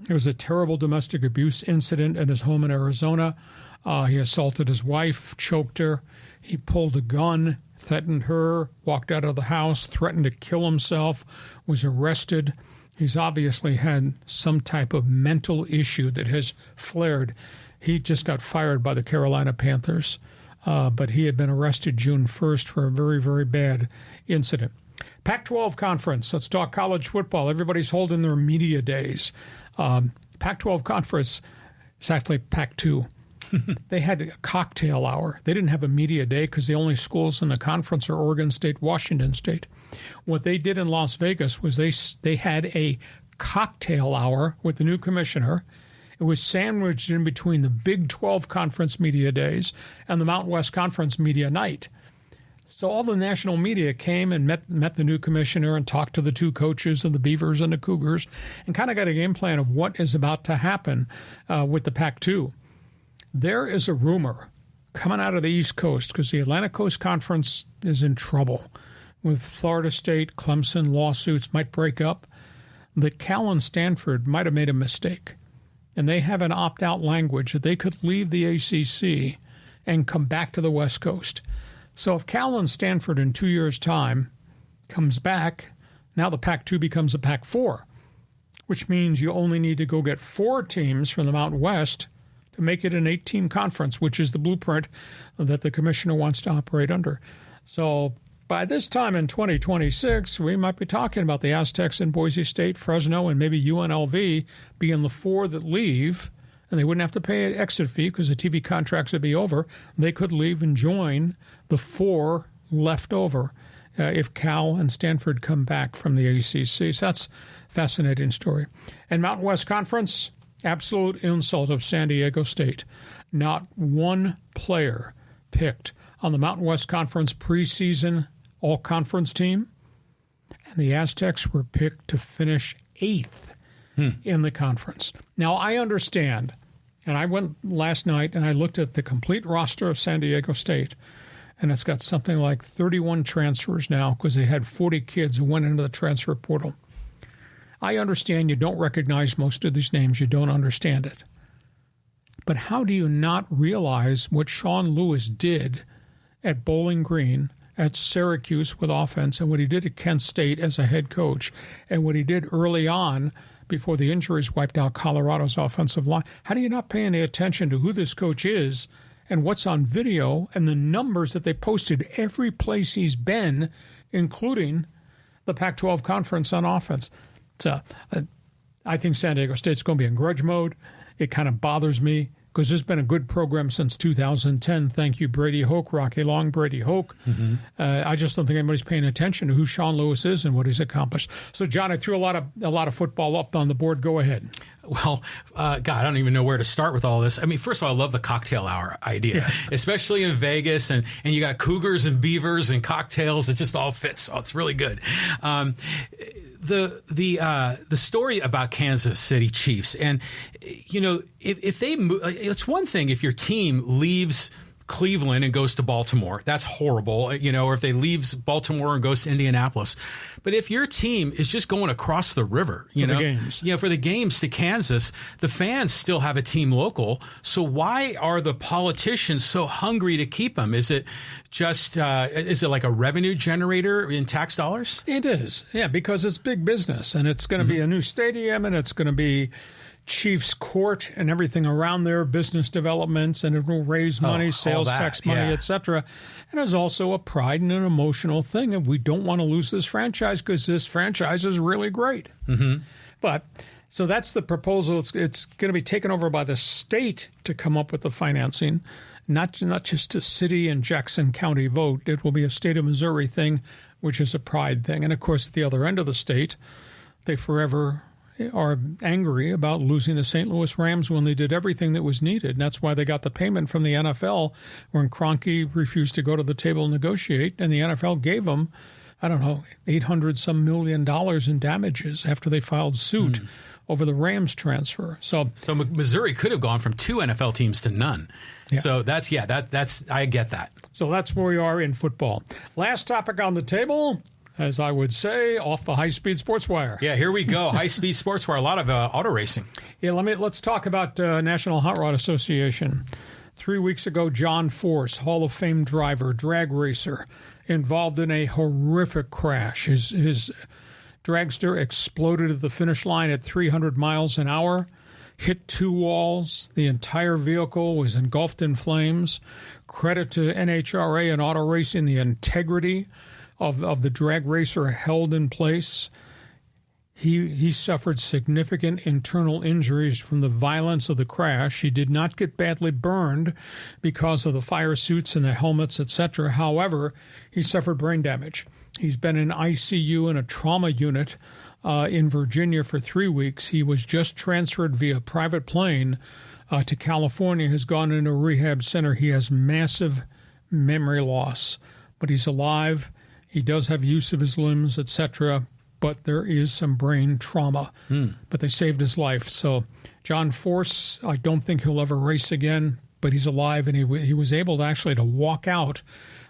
it was a terrible domestic abuse incident at his home in Arizona. He assaulted his wife, choked her. He pulled a gun, threatened her, walked out of the house, threatened to kill himself, was arrested. He's obviously had some type of mental issue that has flared. He just got fired by the Carolina Panthers, but he had been arrested June 1st for a very, very bad incident. Pac-12 Conference. Let's talk college football. Everybody's holding their media days. Pac-12 Conference is actually Pac-2. They had a cocktail hour. They didn't have a media day because the only schools in the conference are Oregon State, Washington State. What they did in Las Vegas was they had a cocktail hour with the new commissioner. It was sandwiched in between the Big 12 Conference media days and the Mountain West Conference media night. So all the national media came and met the new commissioner and talked to the two coaches of the Beavers and the Cougars and kind of got a game plan of what is about to happen with the Pac-2. There is a rumor coming out of the East Coast because the Atlantic Coast Conference is in trouble with Florida State, Clemson lawsuits might break up, that Cal and Stanford might have made a mistake. And they have an opt-out language that they could leave the ACC and come back to the West Coast. So if Cal and Stanford in 2 years' time comes back, now the Pac-2 becomes a Pac-4, which means you only need to go get 4 teams from the Mountain West to make it an 8-team conference, which is the blueprint that the commissioner wants to operate under. So by this time in 2026, we might be talking about the Aztecs in Boise State, Fresno, and maybe UNLV being the 4 that leave, and they wouldn't have to pay an exit fee because the TV contracts would be over. They could leave and join the 4 left over if Cal and Stanford come back from the ACC. So that's a fascinating story. And Mountain West Conference, absolute insult of San Diego State. Not one player picked on the Mountain West Conference preseason all-conference team, and the Aztecs were picked to finish 8th in the conference. Now, I understand, and I went last night and I looked at the complete roster of San Diego State, and it's got something like 31 transfers now because they had 40 kids who went into the transfer portal. I understand you don't recognize most of these names. You don't understand it. But how do you not realize what Sean Lewis did at Bowling Green, at Syracuse with offense, and what he did at Kent State as a head coach, and what he did early on before the injuries wiped out Colorado's offensive line? How do you not pay any attention to who this coach is and what's on video and the numbers that they posted every place he's been, including the Pac-12 Conference on offense? I think San Diego State's going to be in grudge mode. It kind of bothers me because there's been a good program since 2010. Thank you, Brady Hoke, Rocky Long, Brady Hoke. I just don't think anybody's paying attention to who Sean Lewis is and what he's accomplished. So, John, I threw a lot of football up on the board. Go ahead. Well, God, I don't even know where to start with all this. I mean, first of all, I love the cocktail hour idea, especially in Vegas, and you got cougars and beavers and cocktails. It just all fits. Oh, it's really good. The story about Kansas City Chiefs, and if they move, it's one thing if your team leaves Cleveland and goes to Baltimore. That's horrible, or if they leaves Baltimore and goes to Indianapolis. But if your team is just going across the river, for the games to Kansas, the fans still have a team local. So why are the politicians so hungry to keep them? Is it just is it like a revenue generator in tax dollars? It is, yeah, because it's big business, and it's going to be a new stadium, and it's going to be Chiefs Court and everything around there, business developments, and it will raise money, sales tax money, etc. And there's also a pride and an emotional thing, and we don't want to lose this franchise because this franchise is really great. But so that's the proposal. It's going to be taken over by the state to come up with the financing, not just a city and Jackson County vote. It will be a state of Missouri thing, which is a pride thing. And of course, at the other end of the state, they forever are angry about losing the St. Louis Rams when they did everything that was needed. And that's why they got the payment from the NFL when Kroenke refused to go to the table and negotiate, and the NFL gave them, $800-some million in damages after they filed suit over the Rams transfer. So Missouri could have gone from 2 NFL teams to none. Yeah. So that's I get that. So that's where we are in football. Last topic on the table, as I would say, off the high-speed sports wire. Yeah, here we go. High-speed sports wire, a lot of auto racing. Yeah, let's talk about National Hot Rod Association. 3 weeks ago, John Force, Hall of Fame driver, drag racer, involved in a horrific crash. His dragster exploded at the finish line at 300 miles an hour, hit 2 walls. The entire vehicle was engulfed in flames. Credit to NHRA and auto racing, the integrity of the drag racer held in place. He suffered significant internal injuries from the violence of the crash. He did not get badly burned because of the fire suits and the helmets, etc. However, he suffered brain damage. He's been in ICU in a trauma unit in Virginia for 3 weeks. He was just transferred via private plane to California, has gone into a rehab center. He has massive memory loss, but he's alive. He does have use of his limbs, etc., but there is some brain trauma. But they saved his life. So John Force, I don't think he'll ever race again, but he's alive, and he was able to walk out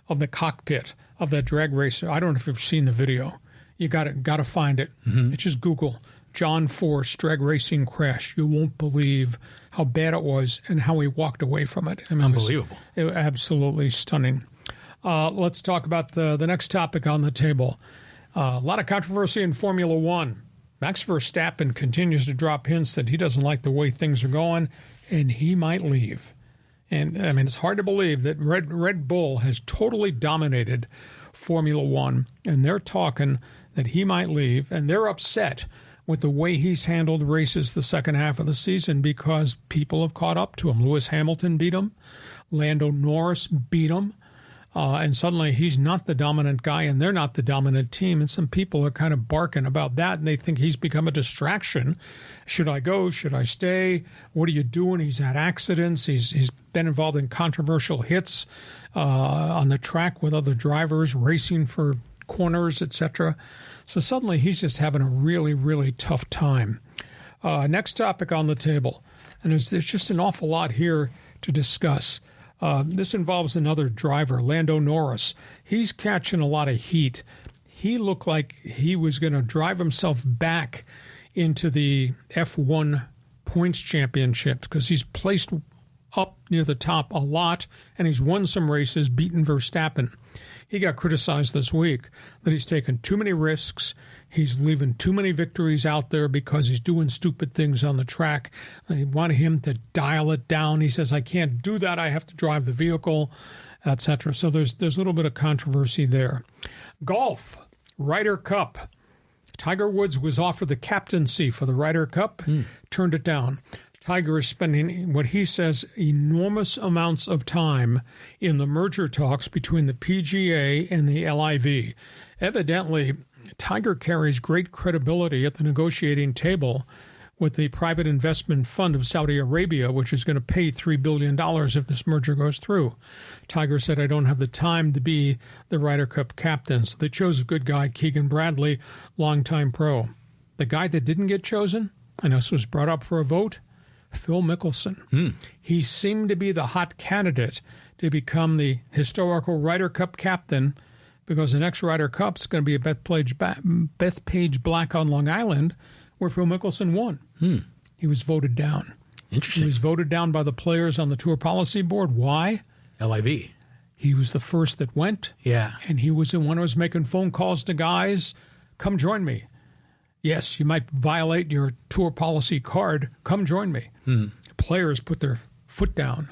of the cockpit of that drag racer. I don't know if you've seen the video. You got to find it. It's just Google John Force drag racing crash. You won't believe how bad it was and how he walked away from it. I mean, unbelievable. It was absolutely stunning. Let's talk about the next topic on the table. A lot of controversy in Formula One. Max Verstappen continues to drop hints that he doesn't like the way things are going, and he might leave. And, I mean, it's hard to believe that Red Bull has totally dominated Formula One, and they're talking that he might leave, and they're upset with the way he's handled races the second half of the season because people have caught up to him. Lewis Hamilton beat him. Lando Norris beat him. And suddenly he's not the dominant guy, and they're not the dominant team. And some people are kind of barking about that, and they think he's become a distraction. Should I go? Should I stay? What are you doing? He's had accidents. He's been involved in controversial hits on the track with other drivers, racing for corners, etc. So suddenly he's just having a really, really tough time. Next topic on the table, and there's just an awful lot here to discuss. This involves another driver, Lando Norris. He's catching a lot of heat. He looked like he was going to drive himself back into the F1 points championship because he's placed up near the top a lot, and he's won some races, beaten Verstappen. He got criticized this week that he's taken too many risks. He's leaving too many victories out there because he's doing stupid things on the track. They wanted him to dial it down. He says, I can't do that. I have to drive the vehicle, etc. So there's a little bit of controversy there. Golf, Ryder Cup. Tiger Woods was offered the captaincy for the Ryder Cup, turned it down. Tiger is spending what he says enormous amounts of time in the merger talks between the PGA and the LIV. Evidently, Tiger carries great credibility at the negotiating table with the private investment fund of Saudi Arabia, which is going to pay $3 billion if this merger goes through. Tiger said, I don't have the time to be the Ryder Cup captain. So they chose a good guy, Keegan Bradley, longtime pro. The guy that didn't get chosen, and this was brought up for a vote, Phil Mickelson. He seemed to be the hot candidate to become the historical Ryder Cup captain because the next Ryder Cup is going to be at Bethpage Black on Long Island, where Phil Mickelson won. He was voted down. Interesting. He was voted down by the players on the Tour Policy Board. Why? LIV. He was the first that went. Yeah. And he was the one who was making phone calls to guys, come join me. Yes, you might violate your Tour Policy card. Come join me. Players put their foot down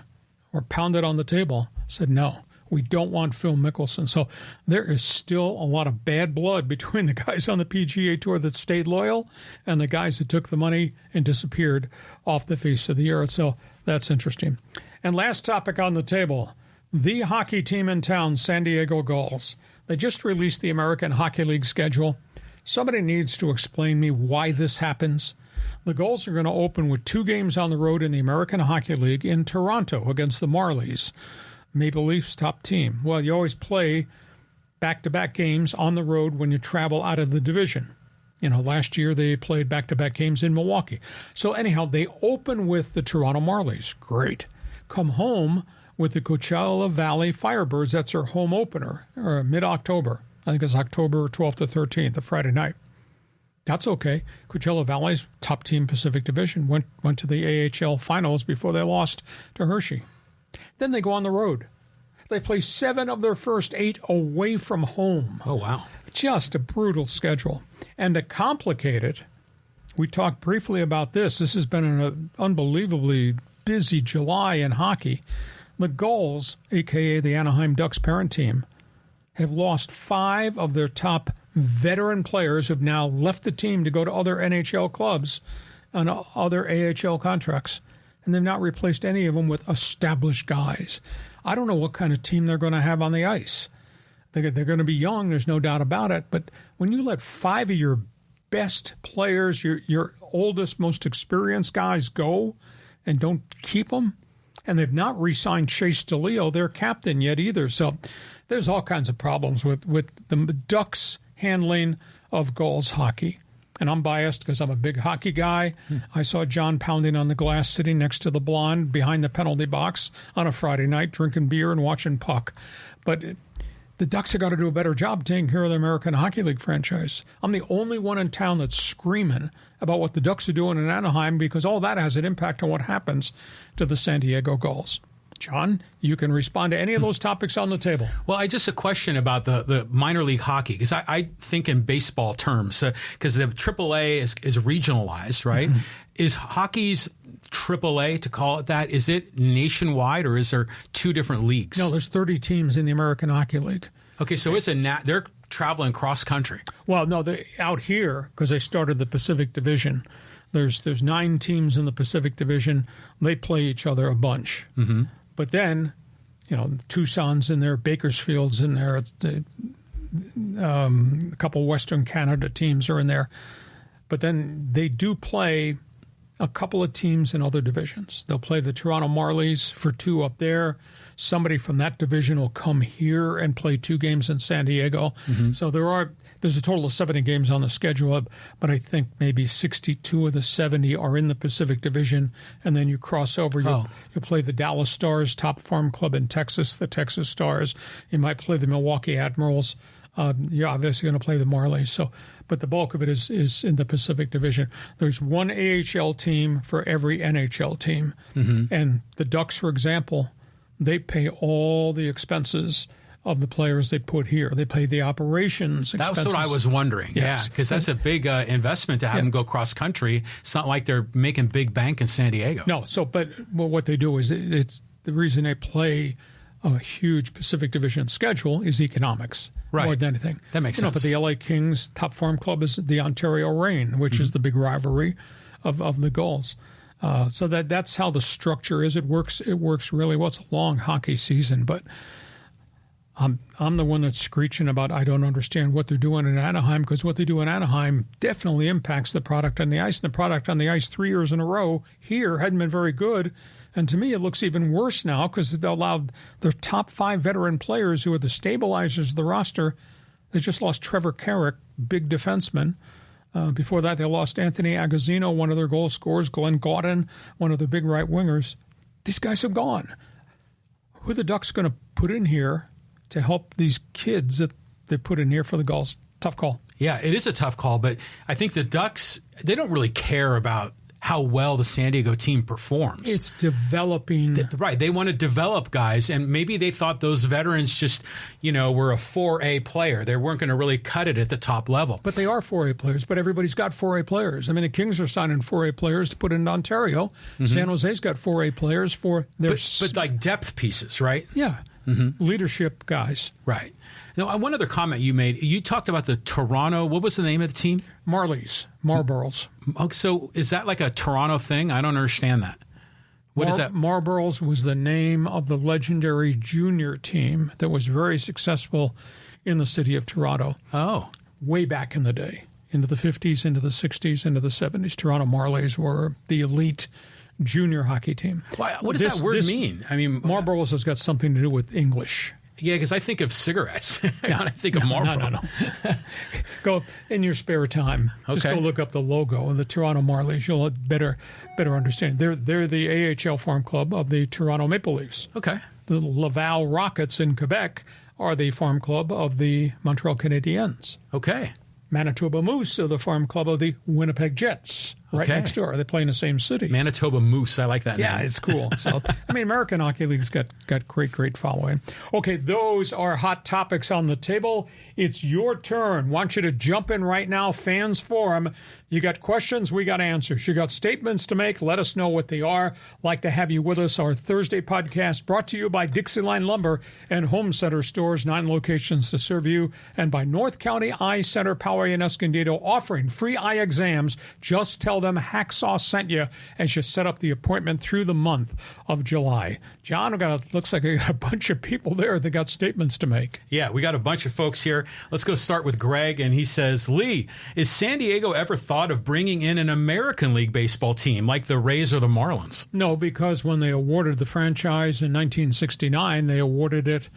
or pounded on the table, said, no, we don't want Phil Mickelson. So there is still a lot of bad blood between the guys on the PGA Tour that stayed loyal and the guys that took the money and disappeared off the face of the earth. So that's interesting. And last topic on the table, the hockey team in town, San Diego Gulls. They just released the American Hockey League schedule. Somebody needs to explain me why this happens. The Gulls are going to open with 2 games on the road in the American Hockey League in Toronto against the Marlies, Maple Leafs' top team. Well, you always play back-to-back games on the road when you travel out of the division. You know, last year they played back-to-back games in Milwaukee. So anyhow, they open with the Toronto Marlies. Great. Come home with the Coachella Valley Firebirds. That's their home opener, or mid-October. I think it's October 12th to 13th, a Friday night. That's okay. Coachella Valley's top team Pacific Division went to the AHL finals before they lost to Hershey. Then they go on the road. They play 7 of their first 8 away from home. Oh, wow. Just a brutal schedule. And to complicate it, we talked briefly about this. This has been an unbelievably busy July in hockey. The Gulls, a.k.a. the Anaheim Ducks parent team, have lost 5 of their top veteran players who have now left the team to go to other NHL clubs on other AHL contracts. And they've not replaced any of them with established guys. I don't know what kind of team they're going to have on the ice. They're going to be young, there's no doubt about it. But when you let 5 of your best players, your oldest, most experienced guys go and don't keep them, and they've not re-signed Chase DeLeo, their captain, yet either. So there's all kinds of problems with the Ducks' handling of Gulls hockey. And I'm biased because I'm a big hockey guy. I saw John pounding on the glass sitting next to the blonde behind the penalty box on a Friday night, drinking beer and watching puck. But the Ducks have got to do a better job taking care of the American Hockey League franchise. I'm the only one in town that's screaming about what the Ducks are doing in Anaheim because all that has an impact on what happens to the San Diego Gulls. John, you can respond to any of those topics on the table. Well, I just a question about the minor league hockey, because I think in baseball terms, because the AAA is regionalized, right? Mm-hmm. Is hockey's AAA, to call it that, is it nationwide or is there 2 different leagues? No, there's 30 teams in the American Hockey League. Okay, so it's they're traveling cross country. Well, no, out here, because they started the Pacific Division, there's 9 teams in the Pacific Division. They play each other a bunch. Mm-hmm. But then, you know, Tucson's in there, Bakersfield's in there, a couple Western Canada teams are in there. But then they do play a couple of teams in other divisions. They'll play the Toronto Marlies for 2 up there. Somebody from that division will come here and play 2 games in San Diego. Mm-hmm. So there's a total of 70 games on the schedule, but I think maybe 62 of the 70 are in the Pacific Division, and then you cross over. You'll play the Dallas Stars, top farm club in Texas, the Texas Stars. You might play the Milwaukee Admirals. You're obviously going to play the Marlies. So, but the bulk of it is in the Pacific Division. There's 1 AHL team for every NHL team. Mm-hmm. And the Ducks, for example, they pay all the expenses of the players they put here. They pay the operations expenses. That's what I was wondering. Yes. Yeah, because that's a big investment to have them go cross country. It's not like they're making big bank in San Diego. No, but what they do is it's the reason they play a huge Pacific Division schedule is economics. Right. More than anything. That makes sense. But the LA Kings top farm club is the Ontario Reign, which is the big rivalry of the Gulls. So that's how the structure is. It works really well. It's a long hockey season, but I'm the one that's screeching about I don't understand what they're doing in Anaheim, because what they do in Anaheim definitely impacts the product on the ice. And the product on the ice 3 years in a row here hadn't been very good. And to me, it looks even worse now because they allowed their top 5 veteran players who are the stabilizers of the roster. They just lost Trevor Carrick, big defenseman. Before that, they lost Anthony Agazzino, one of their goal scorers, Glenn Gaudin, one of the big right wingers. These guys have gone. Who are the Ducks going to put in here to help these kids that they put in here for the Gulls? Tough call. Yeah, it is a tough call, but I think the Ducks, they don't really care about how well the San Diego team performs. It's developing. Right. They want to develop guys, and maybe they thought those veterans just, were a 4A player. They weren't going to really cut it at the top level. But they are 4A players, but everybody's got 4A players. I mean, the Kings are signing 4A players to put in Ontario. Mm-hmm. San Jose's got 4A players for their... But like depth pieces, right? Yeah. Mm-hmm. Leadership guys. Right. Now, one other comment you made, you talked about the Toronto, what was the name of the team? Marlboros. So is that like a Toronto thing? I don't understand that. What is that? Marlboros was the name of the legendary junior team that was very successful in the city of Toronto. Oh. Way back in the day, into the 50s, into the 60s, into the 70s. Toronto Marlies were the elite junior hockey team. What does that word mean? I mean, Marlboros has got something to do with English. Yeah, because I think of cigarettes. I think of Marlboro. No. Go in your spare time. Just go look up the logo of the Toronto Marlies. You'll better understand. They're the AHL farm club of the Toronto Maple Leafs. Okay. The Laval Rockets in Quebec are the farm club of the Montreal Canadiens. Okay. Manitoba Moose are the farm club of the Winnipeg Jets. Right next door. They play in the same city. Manitoba Moose. I like that name. Yeah, it's cool. So, I mean, American Hockey League's got great following. Okay, those are hot topics on the table. It's your turn. Want you to jump in right now. Fans Forum. You got questions, we got answers. You got statements to make. Let us know what they are. Like to have you with us. Our Thursday podcast brought to you by Dixieline Lumber and Home Center Stores, 9 locations to serve you, and by North County Eye Center, Poway and Escondido, offering free eye exams. Just tell them Hacksaw sent you as you set up the appointment through the month of July. John, looks like we got a bunch of people there that got statements to make. Yeah, we got a bunch of folks here. Let's go start with Greg, and he says, Lee, is San Diego ever thought of bringing in an American League baseball team like the Rays or the Marlins? No, because when they awarded the franchise in 1969, they awarded it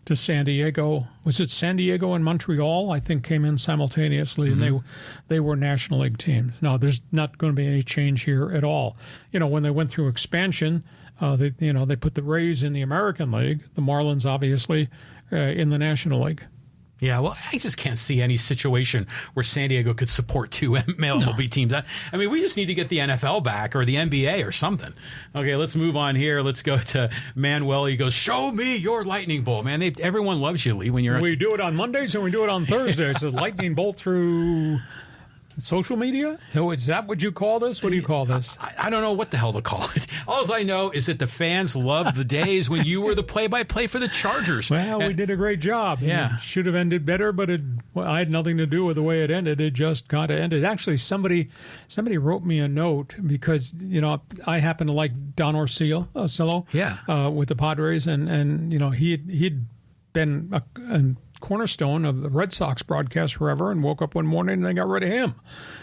to San Diego. Was it San Diego and Montreal? I think came in simultaneously, and they were National League teams. No, there's not going to be any change here at all. When they went through expansion, they put the Rays in the American League, the Marlins obviously in the National League. Yeah, well, I just can't see any situation where San Diego could support 2 MLB teams. I mean, we just need to get the NFL back or the NBA or something. Okay, let's move on here. Let's go to Manuel. He goes, show me your lightning bolt. Man, everyone loves you, Lee, when you're... We do it on Mondays and we do it on Thursdays. It's a lightning bolt through... social media? So is that what you call this? What do you call this? I don't know what the hell to call it. All I know is that the fans loved the days when you were the play-by-play for the Chargers. Well, we did a great job. Yeah. It should have ended better, but I had nothing to do with the way it ended. It just kind of ended. Actually, somebody wrote me a note because, I happen to like Don Orsillo with the Padres, and he'd been a cornerstone of the Red Sox broadcast forever, and woke up one morning and they got rid of him.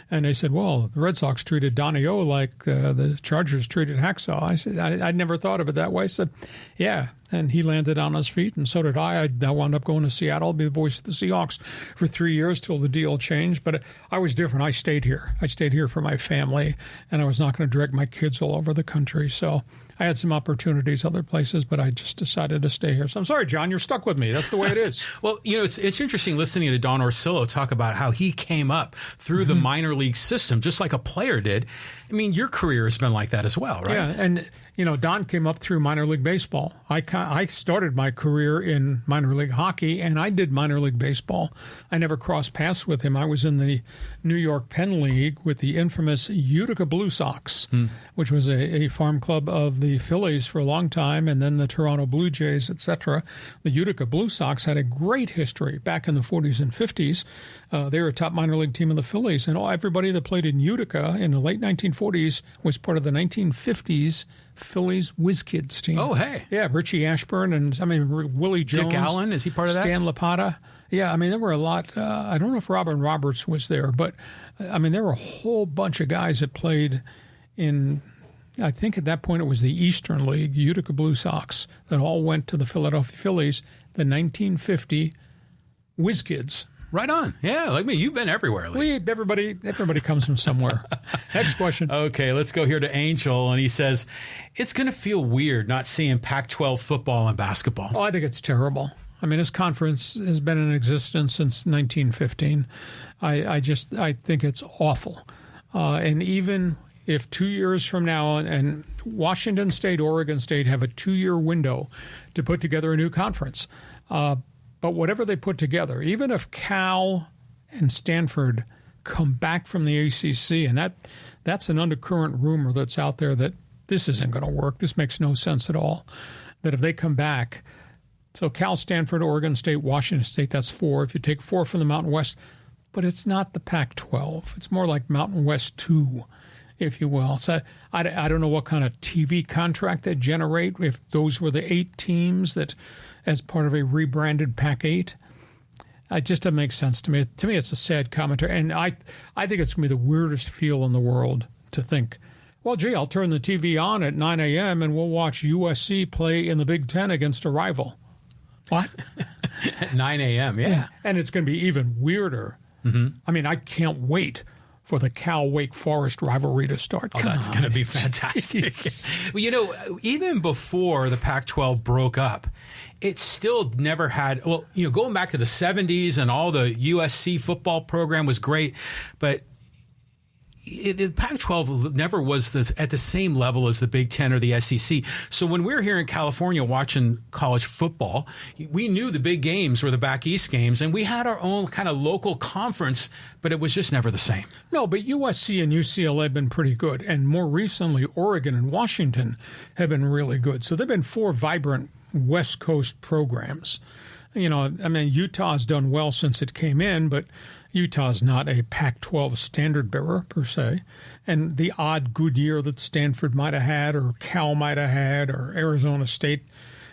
And they said, well, the Red Sox treated Donnie O like the Chargers treated Hacksaw. I said, I'd never thought of it that way. I said, yeah. And he landed on his feet, and so did I. I wound up going to Seattle, be the voice of the Seahawks for 3 years till the deal changed. But I was different. I stayed here. I stayed here for my family, and I was not going to drag my kids all over the country. So I had some opportunities other places, but I just decided to stay here. So I'm sorry, John, you're stuck with me. That's the way it is. Well, it's interesting listening to Don Orsillo talk about how he came up through the minor league system, just like a player did. I mean, your career has been like that as well, right? Yeah, and Don came up through minor league baseball. I started my career in minor league hockey, and I did minor league baseball. I never crossed paths with him. I was in the New York Penn League with the infamous Utica Blue Sox, which was a farm club of the the Phillies for a long time, and then the Toronto Blue Jays, etc. The Utica Blue Sox had a great history back in the 40s and 50s. They were a top minor league team of the Phillies, and everybody that played in Utica in the late 1940s was part of the 1950s Phillies Whiz Kids team. Oh, hey. Yeah, Richie Ashburn and, Willie Jones. Dick Allen, is he part of that? Stan Lapata. Yeah, there were a lot. I don't know if Robin Roberts was there, but, there were a whole bunch of guys that played in, I think at that point it was the Eastern League, Utica Blue Sox, that all went to the Philadelphia Phillies, the 1950 Whiz Kids. Right on. Yeah, like me. You've been everywhere, Lee. Everybody comes from somewhere. Next question. Okay, let's go here to Angel, and he says, it's going to feel weird not seeing Pac-12 football and basketball. Oh, I think it's terrible. This conference has been in existence since 1915. I think it's awful. And even if 2 years from now, and Washington State, Oregon State have a 2-year window to put together a new conference, but whatever they put together, even if Cal and Stanford come back from the ACC, and that's an undercurrent rumor that's out there that this isn't going to work, this makes no sense at all, that if they come back, so Cal, Stanford, Oregon State, Washington State, that's 4. If you take 4 from the Mountain West, but it's not the Pac-12. It's more like Mountain West 2, if you will. So I don't know what kind of TV contract they generate, if those were the 8 teams that, as part of a rebranded Pac-8. It just doesn't make sense to me. To me, it's a sad commentary. And I think it's going to be the weirdest feel in the world to think, well, gee, I'll turn the TV on at 9 a.m. and we'll watch USC play in the Big Ten against a rival. What? At 9 a.m., yeah. And it's going to be even weirder. Mm-hmm. I can't wait for the Cal-Wake Forest rivalry to start. Oh, that's going to be fantastic. Well, even before the Pac-12 broke up, it still never had, going back to the 70s and all the USC football program was great, but the Pac-12 never was at the same level as the Big Ten or the SEC. So when we were here in California watching college football, we knew the big games were the back east games, and we had our own kind of local conference, but it was just never the same. No, but USC and UCLA have been pretty good, and more recently, Oregon and Washington have been really good. So they've been 4 vibrant West Coast programs. Utah's done well since it came in, but Utah's not a Pac-12 standard bearer, per se. And the odd good year that Stanford might have had, or Cal might have had, or Arizona State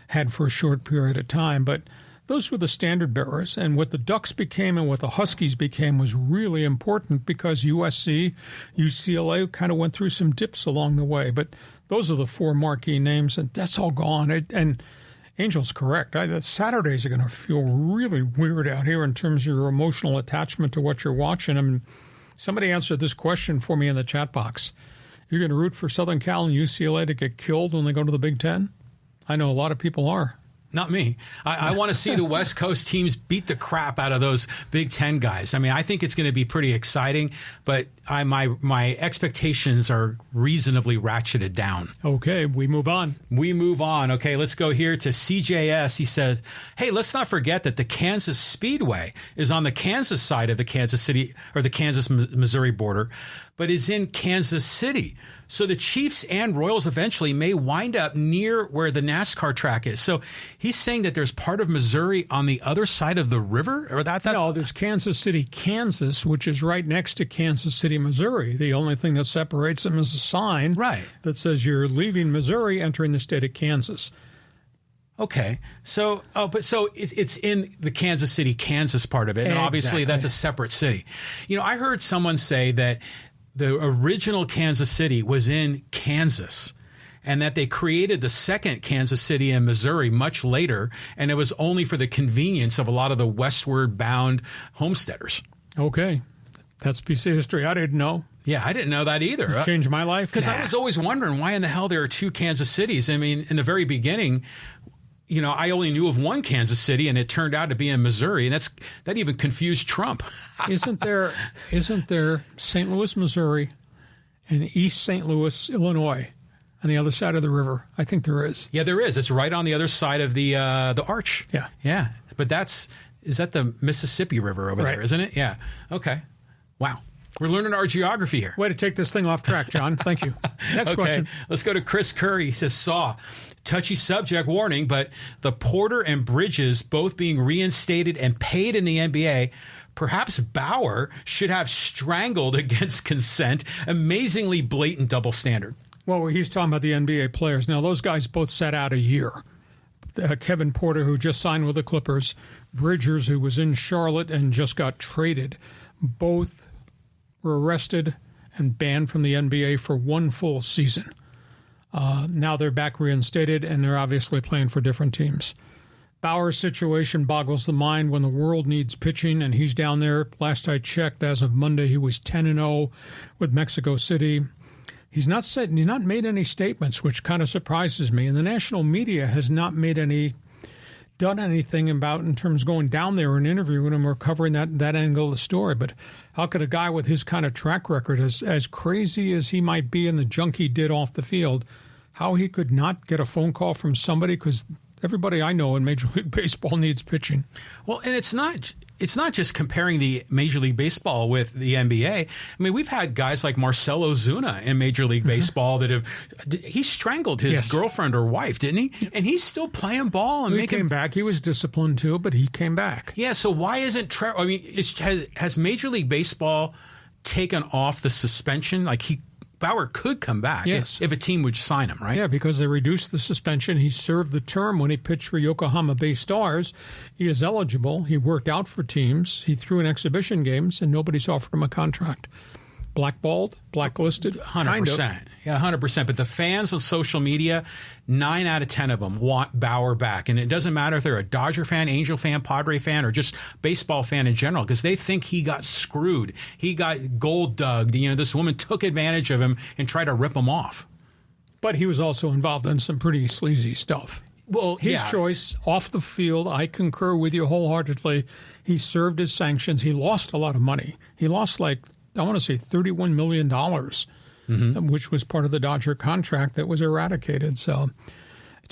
had for a short period of time. But those were the standard bearers. And what the Ducks became and what the Huskies became was really important because USC, UCLA kind of went through some dips along the way. But those are the 4 marquee names, and that's all gone. And Angel's correct. Saturdays are going to feel really weird out here in terms of your emotional attachment to what you're watching. Somebody answered this question for me in the chat box. You're going to root for Southern Cal and UCLA to get killed when they go to the Big Ten? I know a lot of people are. Not me. I want to see the West Coast teams beat the crap out of those Big Ten guys. I think it's going to be pretty exciting, but my expectations are reasonably ratcheted down. Okay, we move on. Okay, let's go here to CJS. He said, hey, let's not forget that the Kansas Speedway is on the Kansas side of the Kansas City or the Kansas-Missouri border, but is in Kansas City. So the Chiefs and Royals eventually may wind up near where the NASCAR track is. So he's saying that there's part of Missouri on the other side of the river? Or that? No, there's Kansas City, Kansas, which is right next to Kansas City, Missouri. The only thing that separates them is a sign that says you're leaving Missouri, entering the state of Kansas. Okay. So it's in the Kansas City, Kansas part of it. And obviously that's a separate city. I heard someone say that the original Kansas City was in Kansas and that they created the second Kansas City in Missouri much later, and it was only for the convenience of a lot of the westward bound homesteaders. Okay. That's a piece of history I didn't know. Yeah, I didn't know that either. It changed my life. Because I was always wondering why in the hell there are 2 Kansas Cities. In the very beginning, I only knew of one Kansas City, and it turned out to be in Missouri, and that even confused Trump. Isn't there St. Louis, Missouri, and East St. Louis, Illinois, on the other side of the river? I think there is. Yeah, there is. It's right on the other side of the arch. Yeah, yeah. But is that the Mississippi River over there, isn't it? Yeah. Okay. Wow. We're learning our geography here. Way to take this thing off track, John. Thank you. Next question. Let's go to Chris Curry. He says, touchy subject warning, but the Porter and Bridges both being reinstated and paid in the NBA, perhaps Bauer should have strangled against consent. Amazingly blatant double standard. Well, he's talking about the NBA players. Now, those guys both sat out a year. Kevin Porter, who just signed with the Clippers, Bridges, who was in Charlotte and just got traded, both were arrested and banned from the NBA for one full season. Now they're back reinstated, and they're obviously playing for different teams. Bauer's situation boggles the mind when the world needs pitching, and he's down there. Last I checked, as of Monday, he was 10-0 with Mexico City. He's not made any statements, which kind of surprises me, and the national media has not done anything about in terms of going down there and interviewing him or covering that angle of the story. But how could a guy with his kind of track record, as crazy as he might be and the junk he did off the field, how he could not get a phone call from somebody? Because everybody I know in Major League Baseball needs pitching. Well, and it's not just comparing the Major League Baseball with the NBA. I mean, we've had guys like Marcell Ozuna in Major League Baseball that he strangled his girlfriend or wife, didn't he? And he's still playing ball and came back. He was disciplined too, but he came back. Yeah. So why isn't has Major League Baseball taken off the suspension? Bauer could come back if a team would sign him, right? Yeah, because they reduced the suspension. He served the term when he pitched for Yokohama Bay Stars. He is eligible. He worked out for teams. He threw in exhibition games, and nobody's offered him a contract. Blackballed, blacklisted, 100%. Yeah, 100%. But the fans on social media, 9 out of 10 of them want Bauer back. And it doesn't matter if they're a Dodger fan, Angel fan, Padre fan, or just baseball fan in general, because they think he got screwed. He got gold dug. This woman took advantage of him and tried to rip him off. But he was also involved in some pretty sleazy stuff. Well, his choice off the field, I concur with you wholeheartedly. He served his sanctions. He lost a lot of money. He lost I want to say $31 million, which was part of the Dodger contract that was eradicated. So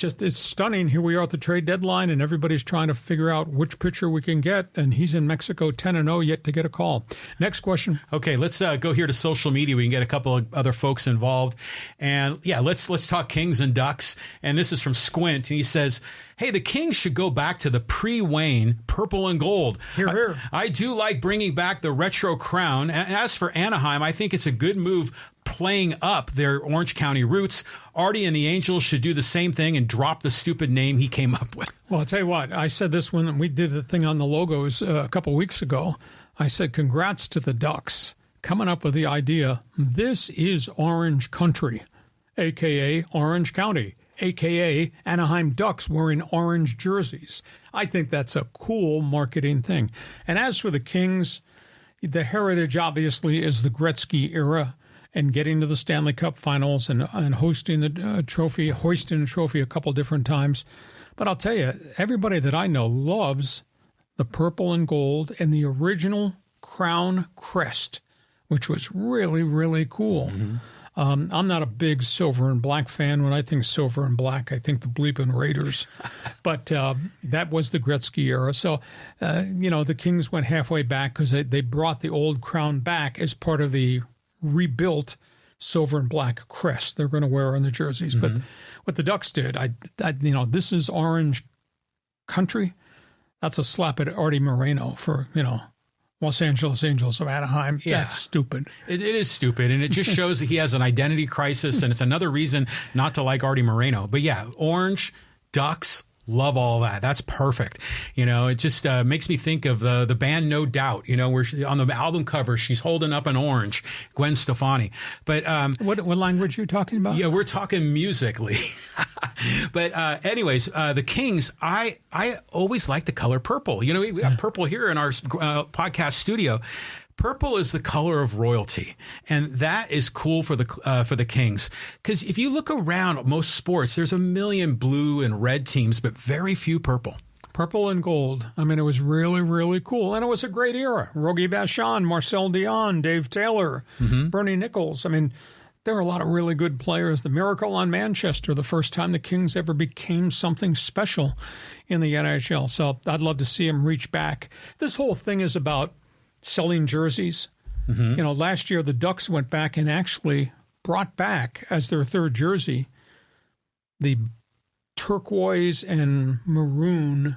it's stunning. Here we are at the trade deadline, and everybody's trying to figure out which pitcher we can get, and he's in Mexico 10-0 yet to get a call. Next question. Okay, let's go here to social media. We can get a couple of other folks involved. And, let's talk Kings and Ducks. And this is from Squint, and he says, hey, the Kings should go back to the pre-Wayne purple and gold. Hear, hear. I do like bringing back the retro crown. And as for Anaheim, I think it's a good move playing up their Orange County roots. Artie and the Angels should do the same thing and drop the stupid name he came up with. Well, I'll tell you what. I said this when we did the thing on the logos a couple weeks ago. I said, congrats to the Ducks coming up with the idea. This is Orange Country, a.k.a. Orange County, a.k.a. Anaheim Ducks wearing orange jerseys. I think that's a cool marketing thing. And as for the Kings, the heritage obviously is the Gretzky era and getting to the Stanley Cup Finals and hosting the trophy, hoisting the trophy a couple different times. But I'll tell you, everybody that I know loves the purple and gold and the original crown crest, which was really, really cool. I'm not a big silver and black fan. When I think silver and black, I think the bleeping Raiders. But that was the Gretzky era. So, the Kings went halfway back because they brought the old crown back as part of the rebuilt silver and black crest they're going to wear on the jerseys. But what the Ducks did, this is Orange Country. That's a slap at Artie Moreno for, Los Angeles Angels of Anaheim. Yeah. That's stupid. It is stupid, and it just shows that he has an identity crisis, and it's another reason not to like Artie Moreno. But Orange, Ducks, love all that. That's perfect. It just makes me think of the band No Doubt, where on the album cover, she's holding up an orange, Gwen Stefani. But what language are you talking about? Yeah, we're talking musically. But anyways, the Kings, I always like the color purple. We have purple here in our podcast studio. Purple is the color of royalty, and that is cool for the Kings. Because if you look around most sports, there's a million blue and red teams, but very few purple. Purple and gold. I mean, it was really, really cool, and it was a great era. Rogie Vachon, Marcel Dion, Dave Taylor, Bernie Nichols. I mean, there are a lot of really good players. The Miracle on Manchester, the first time the Kings ever became something special in the NHL. So I'd love to see him reach back. This whole thing is about selling jerseys. You know, last year the Ducks went back and actually brought back as their third jersey the turquoise and maroon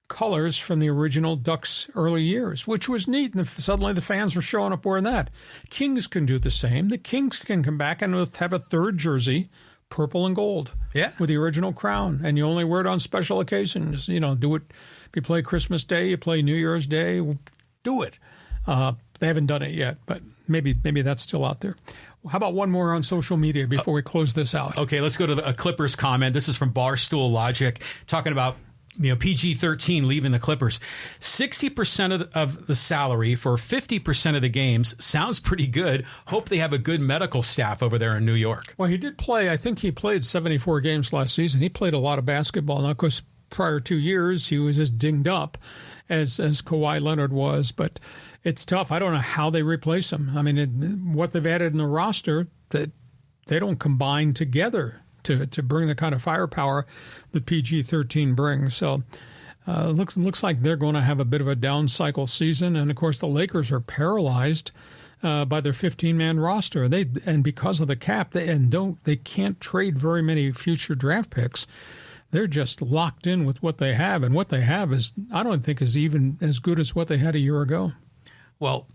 colors from the original Ducks early years, which was neat. And suddenly the fans were showing up wearing that. Kings can do the same. The Kings can come back and have a third jersey, purple and gold, with the original crown. And you only wear it on special occasions. You know, do it. If you play Christmas Day, you play New Year's Day, do it. They haven't done it yet, but maybe that's still out there. How about one more on social media before we close this out? Okay, let's go to a Clippers comment. This is from Barstool Logic, talking about PG-13 leaving the Clippers. 60% of the salary for 50% of the games sounds pretty good. Hope they have a good medical staff over there in New York. Well, he did play. I think he played 74 games last season. He played a lot of basketball. Now, of course, prior 2 years, he was as dinged up as Kawhi Leonard was. But it's tough. I don't know how they replace him. I mean, what they've added in the roster, that they don't combine together to bring the kind of firepower that PG-13 brings. So looks like they're going to have a bit of a down cycle season. And, of course, the Lakers are paralyzed by their 15-man roster. And because of the cap, they can't trade very many future draft picks. They're just locked in with what they have. And what they have is, I don't think, is even as good as what they had a year ago. Well,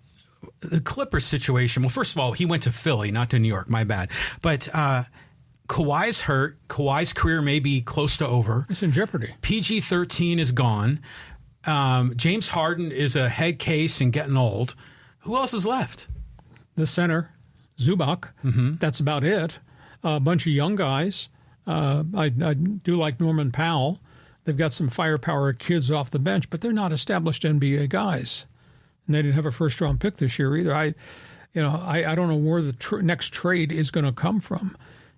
the Clippers situation, well, first of all, he went to Philly, not to New York. My bad. But Kawhi's hurt. Kawhi's career may be close to over. It's in jeopardy. PG-13 is gone. James Harden is a head case and getting old. Who else is left? The center, Zubac. That's about it. A bunch of young guys. I do like Norman Powell. They've got some firepower kids off the bench, but they're not established NBA guys. And they didn't have a first-round pick this year either. I don't know where the next trade is going to come from.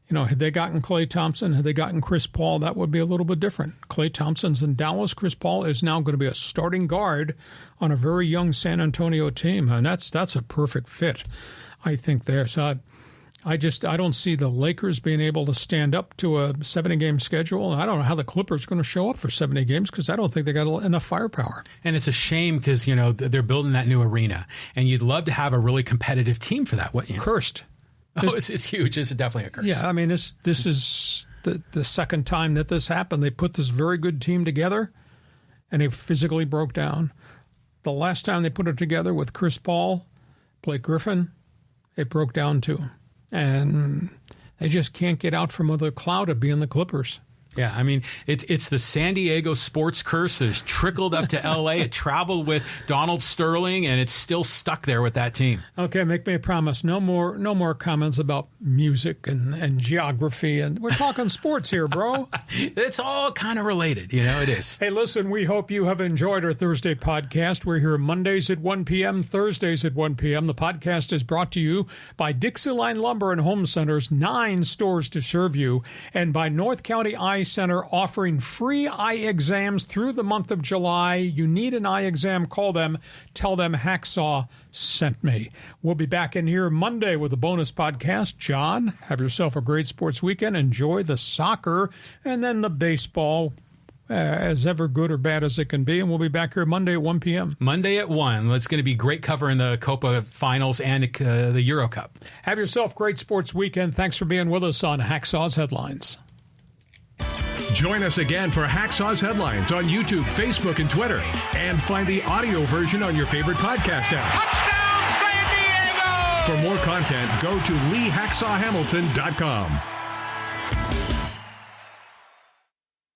You know, had they gotten Klay Thompson, had they gotten Chris Paul, that would be a little bit different. Klay Thompson's in Dallas. Chris Paul is now going to be a starting guard on a very young San Antonio team, and that's a perfect fit, I think, there. So I don't see the Lakers being able to stand up to a 70-game schedule. I don't know how the Clippers are going to show up for 70 games because I don't think they got enough firepower. And it's a shame because, you know, they're building that new arena, and you'd love to have a really competitive team for that, wouldn't you? Cursed. It's huge. It's definitely a curse. Yeah, I mean, this is the second time that this happened. They put this very good team together, and it physically broke down. The last time they put it together with Chris Paul, Blake Griffin, it broke down too. And they just can't get out from the cloud of being the Clippers. Yeah, I mean, it's the San Diego sports curse that has trickled up to L.A. It traveled with Donald Sterling, and it's still stuck there with that team. Okay, make me a promise. No more comments about music and geography. And we're talking sports here, bro. It's all kind of related. You know, it is. Hey, listen, we hope you have enjoyed our Thursday podcast. We're here Mondays at 1 p.m., Thursdays at 1 p.m. The podcast is brought to you by DIXIELINE Lumber and Home Centers, 9 stores to serve you, and by North County Eye Center, offering free eye exams through the month of July. You need an eye exam, call them, tell them Hacksaw sent me. We'll be back in here Monday with a bonus podcast. John, have yourself a great sports weekend. Enjoy the soccer and then the baseball, as ever good or bad as it can be. And we'll be back here Monday at 1 p.m. Monday at 1. It's going to be great covering the Copa Finals and the Euro Cup. Have yourself a great sports weekend. Thanks for being with us on Hacksaw's Headlines. Join us again for Hacksaw's Headlines on YouTube, Facebook, and Twitter. And find the audio version on your favorite podcast apps. Touchdown, San Diego! For more content, go to LeeHacksawHamilton.com.